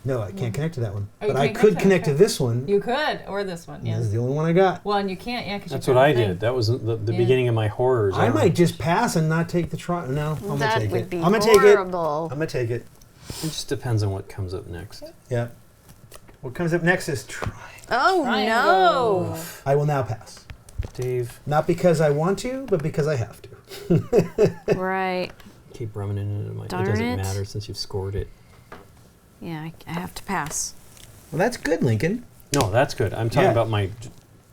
No, I can't connect to that one. Oh, you but I can't could connect connect to to it. this one. You could, or this one, This yes. is the only one I got. Well, and you can't, yeah, because That's what I did. That was the Yeah. beginning of my horrors. I might just pass and not take the triangle. No, I'm going to That take would it. be I'm going to take it. horrible. I'm going to take it. It just depends on what comes up next. Yeah. What comes up next is triangle. Oh, Triangle. no. I will now pass. Dave, Not because I want to, but because I have to. Right. keep running into my. Darn It doesn't it. matter since you've scored it. Yeah, I have to pass. Well, that's good, Lincoln. No, that's good. I'm talking Yeah. about my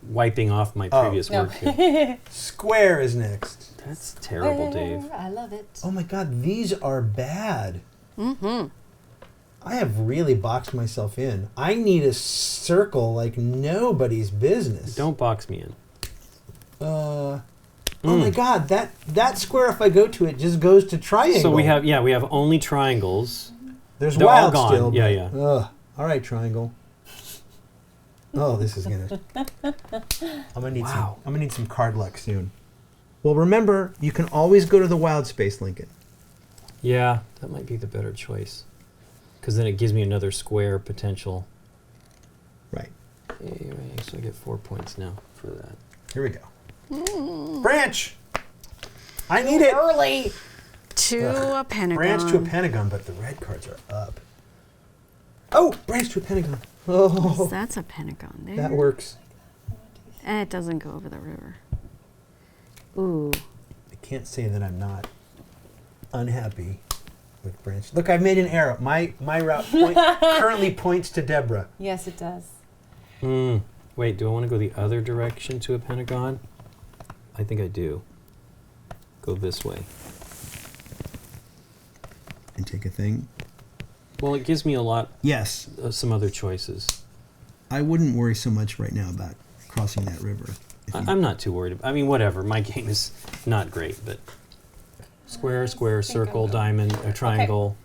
wiping off my Oh. previous No. work here. Square is next. That's terrible, Dave. I love it. Oh my God, these are bad. Mm-hmm. I have really boxed myself in. I need a circle like nobody's business. Don't box me in. Oh my God, that square, if I go to it, just goes to triangle. So we have only triangles. There's they're all wild gone. still. Yeah, but- yeah. Ugh. All right, triangle. Oh, this is gonna. I'm gonna need Wow. some card luck soon. Well, remember, you can always go to the wild space, Lincoln. Yeah, that might be the better choice. Because then it gives me another square potential. Right. So I get 4 points now for that. Here we go. Branch. I need it. Early. To Ugh. a pentagon. Branch to a pentagon, but the red cards are up. Oh, branch to a pentagon. Oh, That's a pentagon there. that works. It doesn't go over the river. Ooh. I can't say that I'm not unhappy with branch. Look, I've made an arrow. My route currently points to Deborah. Yes, it does. Which Wait, do I want to go the other direction to a pentagon? I think I do. Go this way. And take a thing. Well, it gives me a lot, Yes. some other choices. I wouldn't worry so much right now about crossing that river. I'm not too worried. I mean, whatever. My game is not great, but square, square, circle, diamond, a triangle,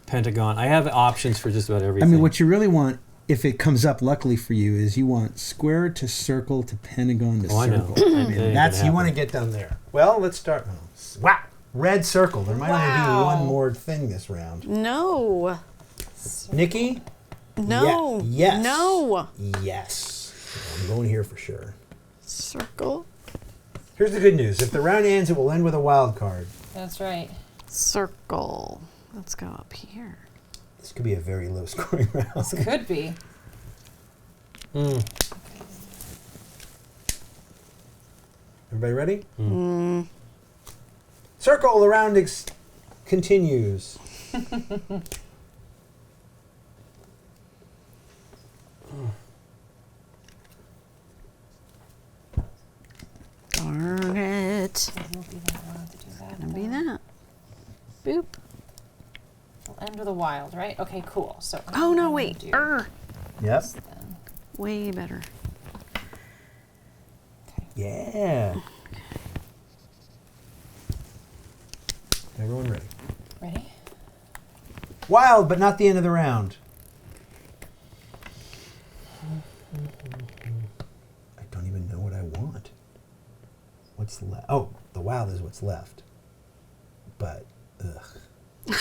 pentagon. I have options for just about I everything. mean, what you really want, if it comes up luckily for you, is you want square to circle to pentagon to Oh, I know. circle. That ain't gonna That's you want to happen. get down there. Well, let's start. Oh, wow, red circle. There might only Wow. be one more thing this round. No. Nikki. No. Yes. No. Yes. I'm going here for sure. Circle. Here's the good news. If the round ends, it will end with a wild card. That's right. Circle. Let's go up here. This could be a very low scoring round. Could be. Everybody ready? Circle, the round continues. Darn it. It will be that one to do that. Gonna be that. Boop. We'll end with a wild, right? Okay, cool. So. Oh no, I'm wait. gonna do Yep. this then. Way better. Yeah. Everyone ready? Ready? Wild, but not the end of the round. I don't even know what I want. What's left? Oh, the wild is what's left. But, ugh.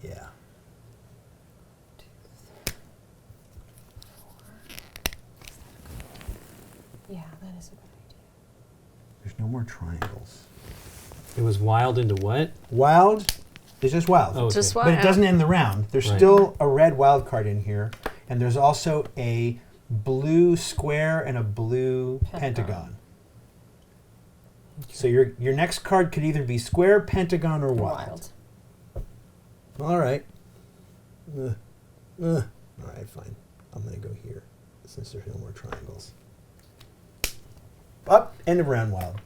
Yeah. Yeah, that is a good idea. There's no more triangles. It was wild into what? Wild is just wild. Oh, okay. Just But it wild. doesn't end the round. There's Right. still a red wild card in here, and there's also a blue square and a blue pentagon. So your next card could either be square, pentagon, or wild. All right. All right, fine. I'm gonna go here since there's no more triangles. Up, end of round, wild.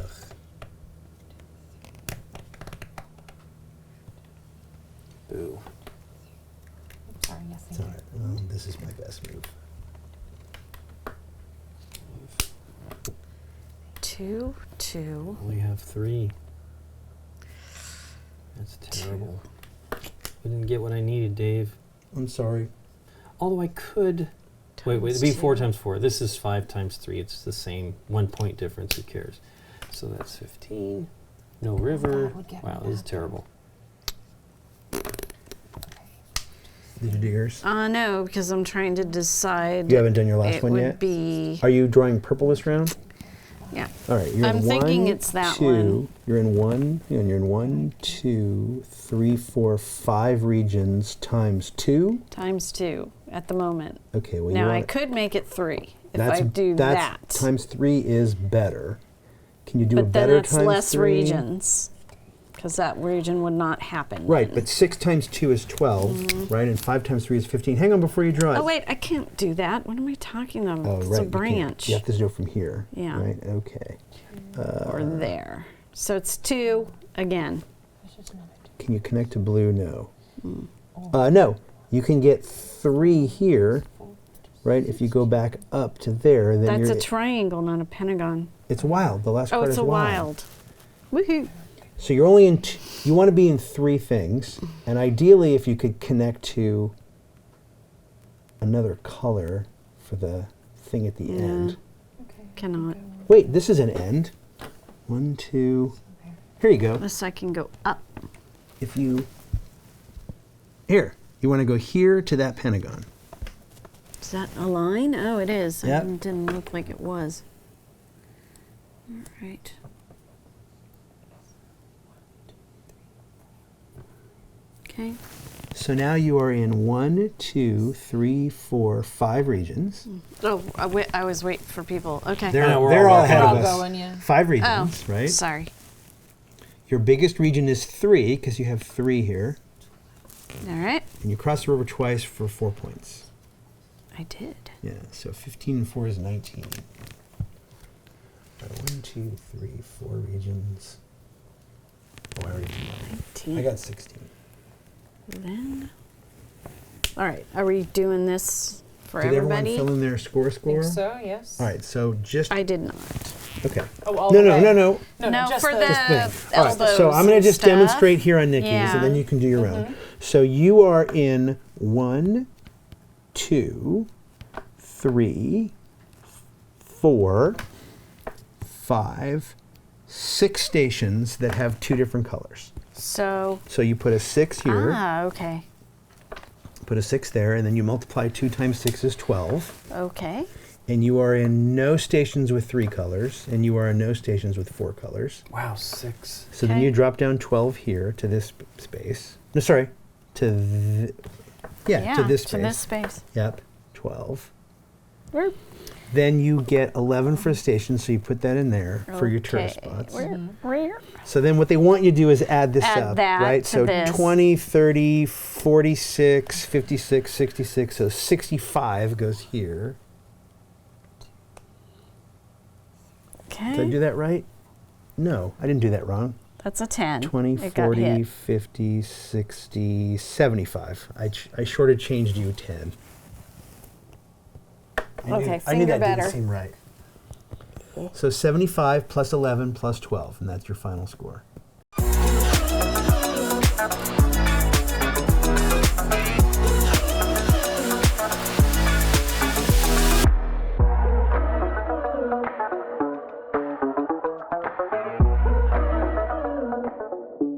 Ugh. Boo. Sorry, yes, It's all right. Well, this is my best move. 2, 2. Only have 3. That's terrible. I didn't get what I needed, Dave. I'm sorry. Although I could. Wait, it'd be 4 times 4. This is 5 times 3. It's the same 1 point difference. Who cares? So that's 15. No river. That would get me Wow, this is back. terrible. Did you do yours? No, because I'm trying to decide. You haven't done your last it one would yet? be. Are you drawing purple this round? Yeah. All right, you're I'm in thinking 1, it's that 2, one. You're in 1, and you're in 1, 2, 3, 4, 5 regions times 2. Times 2 at the moment. Okay, well Now you I want could make it 3 if I do that. Times 3 is better. Can you do a But then better that's times less 3? regions. Because that region would not happen. Right, then. but 6 times 2 is 12, right? And 5 times 3 is 15. Hang on before you draw it. Oh wait, I can't do that. What am I talking about? Oh, It's right. a you can't. branch. You have to do it from here. Yeah. Right, okay. Or there. So it's 2 again. There's just another two. Can you connect to blue? No. No. You can get 3 here, right? If you go back up to there, then That's you're... a triangle, not a pentagon. It's wild. The last Oh, card it's is a wild. Woohoo. So you're only in... you want to be in 3 things, and ideally if you could connect to another color for the thing at the Yeah. end. Okay. Cannot. Wait, this is an end. 1, 2... Here you go. Unless I can go up. If you... Here. You want to go here to that pentagon. Is that a line? Oh, it is. Yep. It didn't look like it was. All right. Okay. So now you are in 1, 2, 3, 4, 5 regions. Oh, I was waiting for people. Okay. They're, Yeah, we're they're all all working ahead on of it. us. Going, yeah. 5 oh, regions, right? sorry. Your biggest region is 3 because you have 3 here, All right. and you cross the river twice for 4 points. I did. Yeah, so 15 and 4 is 19. 1, 2, 3, 4 regions. Oh, I already did mine. 19. I got 16. Then. All right. Are we doing this for Did everyone everybody? fill in their score? Think so, yes. All right, so just... I did not. Okay. Oh, all No, the no, way. no, no. No, just for the, the Thing. All right, elbows. so I'm going and to just stuff. demonstrate here on Nikki, so Yeah. then you can do your own. So you are in 1, 2, 3, 4, 5, 6 stations that have 2 different colors. So. So you put a 6 here, Ah, okay. put a 6 there, and then you multiply 2 times 6 is 12. Okay. And you are in no stations with 3 colors, and you are in no stations with 4 colors. Wow, 6. So then Okay. you drop down 12 here to this space. No, sorry, to to this space. To this space. Yep, 12. Where? Then you get 11 for a station, so you put that in there for your tourist Okay. spots. Where? So then what they want you to do is add this Add up, that right? to So this. 20, 30, 46, 56, 66, so 65 goes here. Okay. Did I do that right? No, I didn't do that wrong. That's a 10. 20, It got 40, hit. 50, 60, 75. I shortchanged you 10. Okay, I knew finger that better. didn't seem right. So 75 plus 11 plus 12, and that's your final score.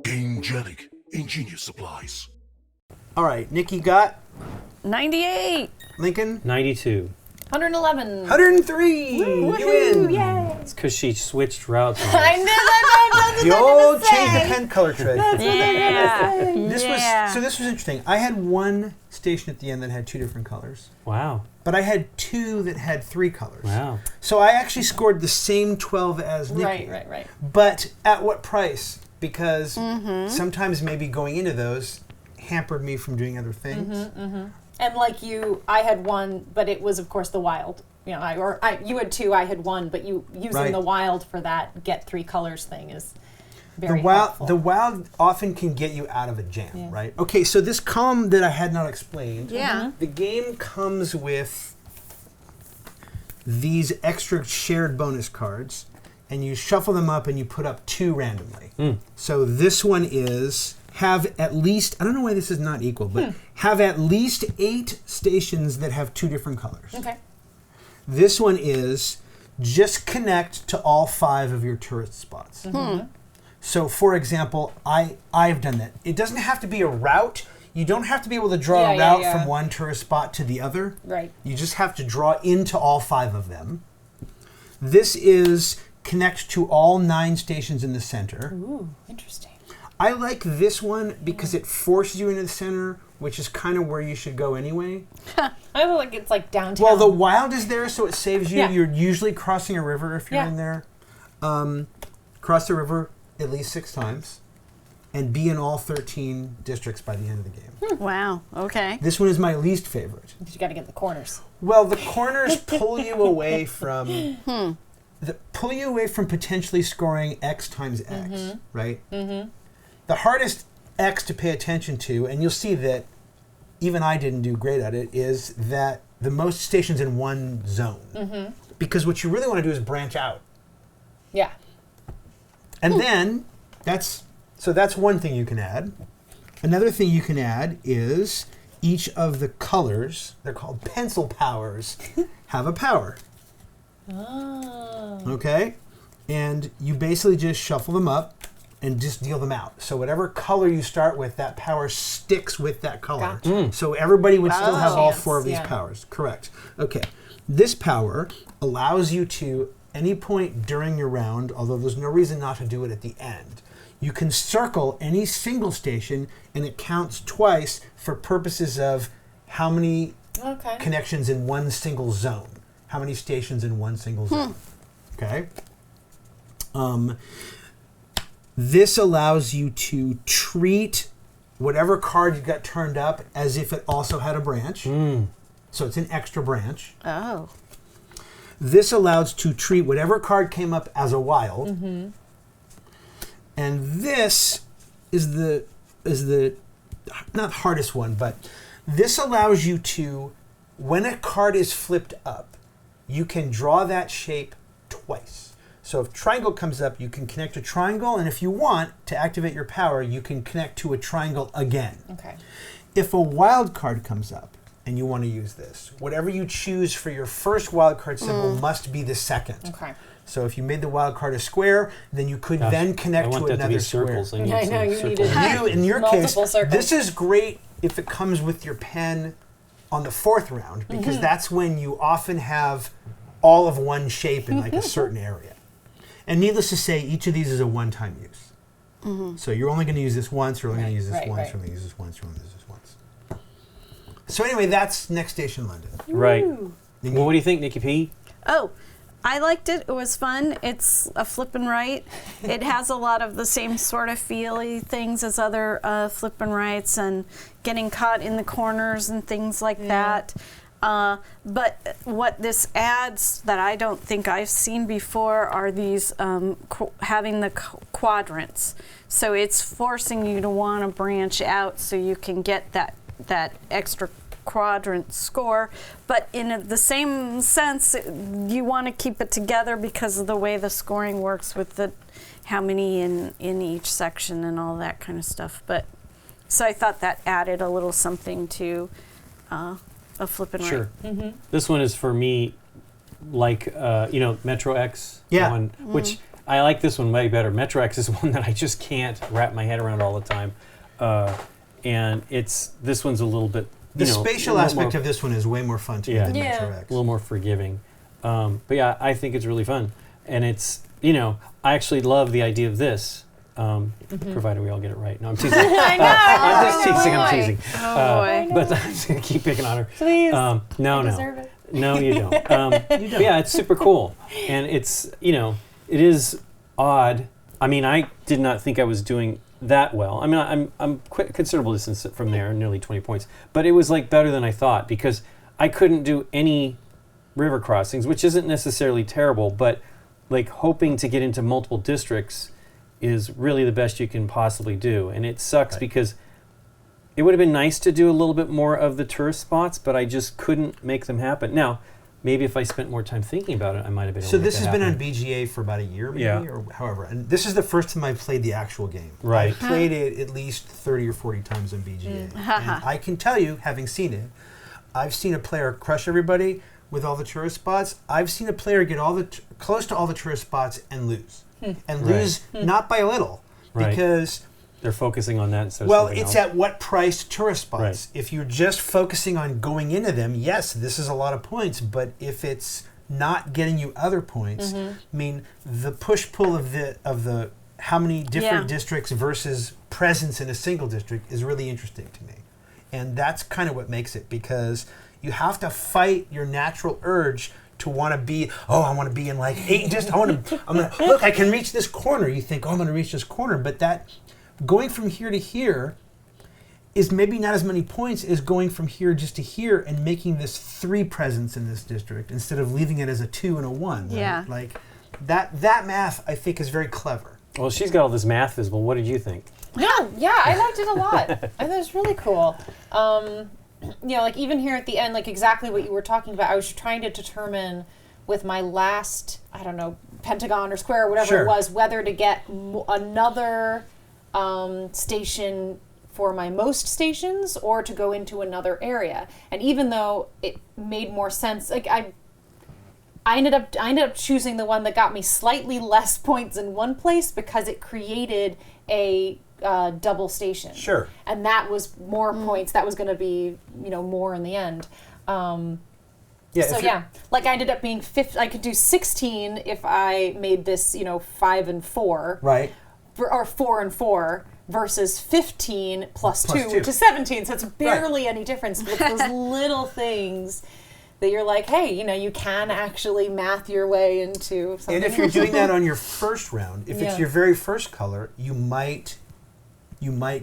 Gamegenic. Ingenious supplies. All right, Nikki got 98. Lincoln 92. 111. 103. You win. Yay. It's because she switched routes. on I us. knew that. The old change the pen color trick. Yeah. This was interesting. I had one station at the end that had 2 different colors, Wow. but I had 2 that had 3 colors. Wow. So I actually scored the same 12 as Nikki. Right. But at what price? Because sometimes maybe going into those hampered me from doing other things. And like you, I had 1, but it was of course the wild. You know, you had 2, I had 1, but you using Right. the wild for that get 3 colors thing is very The helpful. wild often can get you out of a jam, Yeah. right? Okay, so this column that I had not explained, Yeah. the game comes with these extra shared bonus cards, and you shuffle them up and you put up 2 randomly. So this one is have at least, I don't know why this is not equal, but have at least 8 stations that have 2 different colors. Okay. This one is just connect to all 5 of your tourist spots. So, for example, I've done that. It doesn't have to be a route. You don't have to be able to draw a route from one tourist spot to the other. Right. You just have to draw into all 5 of them. This is connect to all 9 stations in the center. Ooh, interesting. I like this one because it forces you into the center, which is kind of where you should go anyway. I feel like it's like downtown. Well, the wild is there, so it saves you. Yeah. You're usually crossing a river if you're Yeah. in there. Cross the river at least 6 times, and be in all 13 districts by the end of the game. Wow. Okay. This one is my least favorite. you got to get the corners. Well, the corners pull you away from pull you away from potentially scoring X times X, right? The hardest X to pay attention to, and you'll see that even I didn't do great at it, is that the most stations in one zone. Because what you really want to do is branch out. Yeah. And then that's one thing you can add. Another thing you can add is each of the colors, they're called pencil powers, have a power. Oh. Okay? And you basically just shuffle them up and just deal them out. So whatever color you start with, that power sticks with that color. Gotcha. So everybody would still have all Chance, 4 of these yeah. powers. Correct. Okay. This power allows you to, any point during your round, although there's no reason not to do it at the end, you can circle any single station and it counts twice for purposes of how many Okay. connections in one single zone. How many stations in one single zone. Okay? This allows you to treat whatever card you got turned up as if it also had a branch. So it's an extra branch. Oh. This allows to treat whatever card came up as a wild. And this is the not hardest one, but this allows you to, when a card is flipped up, you can draw that shape twice. So if triangle comes up, you can connect a triangle, and if you want to activate your power, you can connect to a triangle again. Okay. If a wild card comes up and you want to use this, whatever you choose for your first wild card symbol must be the second. Okay. So if you made the wild card a square, then you could then connect to another square. I need I know, some you circles. needed In your case, multiple circles. this is great if it comes with your pen on the fourth round, because that's when you often have all of one shape in like a certain area. And needless to say, each of these is a one-time use. So you're only going to use this once, you're only going to use this once, you're only going to use this once, you're only going to use this once. So anyway, that's Next Station London. Right. Well, what do you think, Nikki P? Oh, I liked it. It was fun. It's a flip and write. It has a lot of the same sort of feely things as other flip and writes, and getting caught in the corners and things like that. But what this adds that I don't think I've seen before are these having the quadrants. So it's forcing you to want to branch out so you can get that extra quadrant score, but in the same sense, you want to keep it together because of the way the scoring works with the how many in each section and all that kind of stuff. But so I thought that added a little something to a flip and Sure. write. This one is for me, like Metro X. Yeah. One, which I like this one way better. Metro X is one that I just can't wrap my head around all the time, and this one's a little bit. The spatial aspect of this one is way more fun to me than Metro X. A little more forgiving. But yeah, I think it's really fun. And it's, I actually love the idea of this, provided we all get it right. No, I'm teasing. I know. I'm teasing. Oh, boy. But I'm just going to keep picking on her. Please. No. Deserve it. No, you don't. But yeah, it's super cool. And it's, it is odd. I mean, I did not think I was doing that well. I mean, I'm quite a considerable distance from there, nearly 20 points. But it was like better than I thought, because I couldn't do any river crossings, which isn't necessarily terrible, but like hoping to get into multiple districts is really the best you can possibly do. And it sucks because it would have been nice to do a little bit more of the tourist spots, but I just couldn't make them happen. Now, maybe if I spent more time thinking about it, I might have been able to make this has that been on happen. BGA for about a year, maybe, or however. And this is the first time I've played the actual game. Right. I've played it at least 30 or 40 times on BGA. And I can tell you, having seen it, I've seen a player crush everybody with all the tourist spots. I've seen a player get close to all the tourist spots and lose. And lose not by a little, because they're focusing on that instead of well, something it's else. at what price tourist spots. Right. If you're just focusing on going into them, yes, this is a lot of points. But if it's not getting you other points, I mean, the push-pull of the how many different districts versus presence in a single district is really interesting to me. And that's kind of what makes it, because you have to fight your natural urge to want to be, I want to be in like 8 districts. Look, I can reach this corner. You think, I'm going to reach this corner. But that going from here to here is maybe not as many points as going from here just to here and making this 3 presence in this district instead of leaving it as a 2 and a 1. Right? Yeah. Like that math, I think, is very clever. Well, she's got all this math visible. What did you think? Yeah, I liked it a lot. I thought it was really cool. Like even here at the end, like exactly what you were talking about, I was trying to determine with my last, I don't know, pentagon or square or whatever it was, whether to get another station for my most stations or to go into another area. And even though it made more sense, like I ended up choosing the one that got me slightly less points in one place because it created a double station. Sure. And that was more points. That was going to be, more in the end. Like I ended up being I could do 16 if I made this, 5 and 4. Right. Or 4 and 4 versus 15 plus 2, which is 17. So it's barely any difference. But those little things that you're like, hey, you can actually math your way into something. And if you're doing that on your first round, if it's your very first color, you might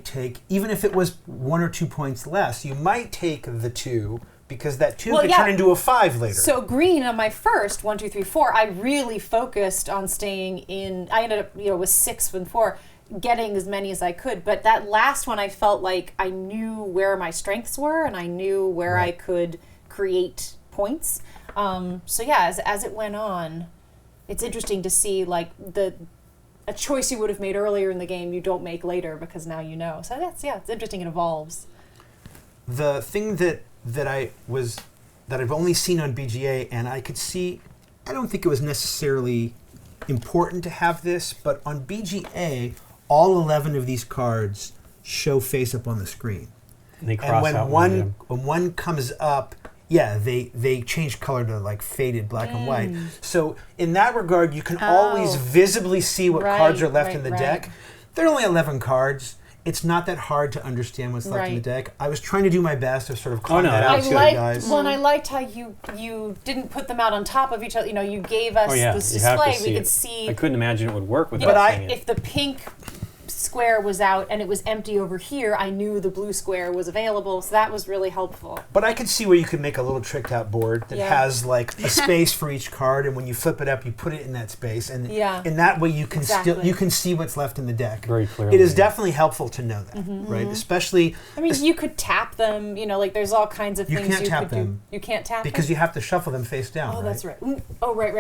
take, even if it was 1 or 2 points less, you might take the 2 because that 2 Well, could yeah. turn into a 5 later. So green on my first 1, 2, 3, 4, I really focused on staying in. I ended up, with 6 and 4, getting as many as I could. But that last one, I felt like I knew where my strengths were, and I knew where I could create points. So yeah, as it went on, it's interesting to see like a choice you would have made earlier in the game you don't make later because now you know. So it's interesting. It evolves. The thing that I've only seen on BGA, and I could see, I don't think it was necessarily important to have this, but on BGA, all 11 of these cards show face up on the screen. And they And cross when out when one comes up, they change color to like faded black and white. So in that regard, you can always visibly see what cards are left in the deck. There are only 11 cards. It's not that hard to understand what's left in the deck. I was trying to do my best to sort of calm that out to you guys. Well, and I liked how you didn't put them out on top of each other. You gave us this display. We could see. I couldn't imagine it would work with if the pink square was out and it was empty over here, I knew the blue square was available, so that was really helpful. But I could see where you could make a little tricked out board that has like a space for each card, and when you flip it up, you put it in that space, and in that way you can you can see what's left in the deck. Very clearly. It is definitely helpful to know that, right? Especially. I mean, you could tap them. Like there's all kinds of things can't you tap could them do. You can't tap because them? you have to shuffle them face down. Oh, that's right. Oh, right.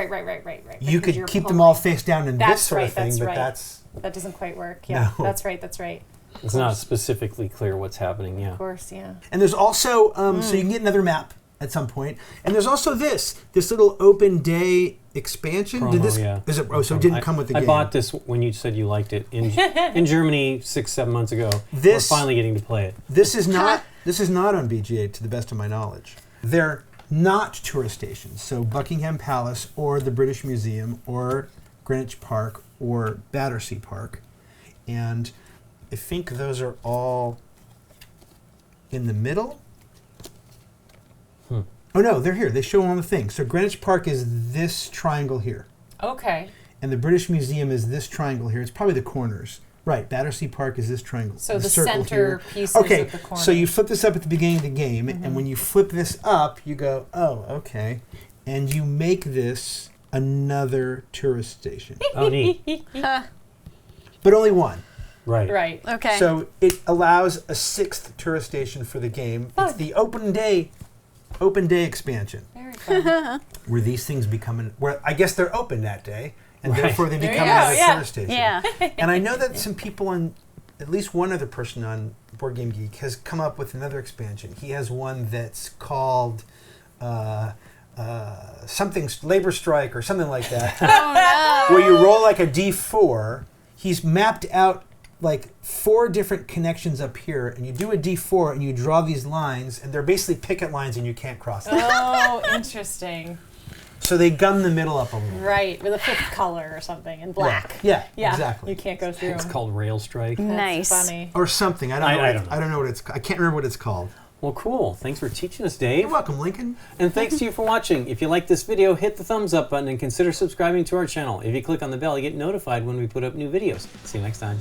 You Because could you're keep them pulling. all face down in this That's sort of right, thing, that's but right. That doesn't quite work. Yeah, No. that's right. It's not specifically clear what's happening. Yeah. Of course, yeah. And there's also so you can get another map at some point, and there's also this little open day expansion. Promo, Did this? yeah. Is it? Oh, so it didn't come with the game. I bought this when you said you liked it in Germany 6-7 months ago. We're finally getting to play it. This is not on BGA to the best of my knowledge. They're not tourist stations. So Buckingham Palace or the British Museum or Greenwich Park or Battersea Park, and I think those are all in the middle. Oh no, they're here. They show on the thing. So Greenwich Park is this triangle here. Okay. And the British Museum is this triangle here. It's probably the corners. Right, Battersea Park is this triangle. So the circle center here. pieces okay, of the corner. so you flip this up at the beginning of the game, and when you flip this up, you go, oh, okay. And you make this another tourist station. Oh, neat. But only one. Right. Okay. So it allows a 6th tourist station for the game. It's the open day expansion. Very fun. Where these things become, where I guess they're open that day, and Right. therefore they There become you go, another yeah. tourist station. Yeah. And I know that some people on, at least one other person on Board Game Geek has come up with another expansion. He has one that's called something, Labor Strike or something like that. Oh no. Where you roll like a D4. He's mapped out like 4 different connections up here, and you do a D4 and you draw these lines, and they're basically picket lines and you can't cross them. Oh, interesting. So they gum the middle up a little. Right, with a 5th color or something in black. Yeah, Yeah, exactly. You can't go through It's them. called Rail Strike. Nice. That's funny. Or something. I don't know what it's. I can't remember what it's called. Well, cool. Thanks for teaching us, You're Dave. welcome, Lincoln. And thanks to you for watching. If you like this video, hit the thumbs up button and consider subscribing to our channel. If you click on the bell, you get notified when we put up new videos. See you next time.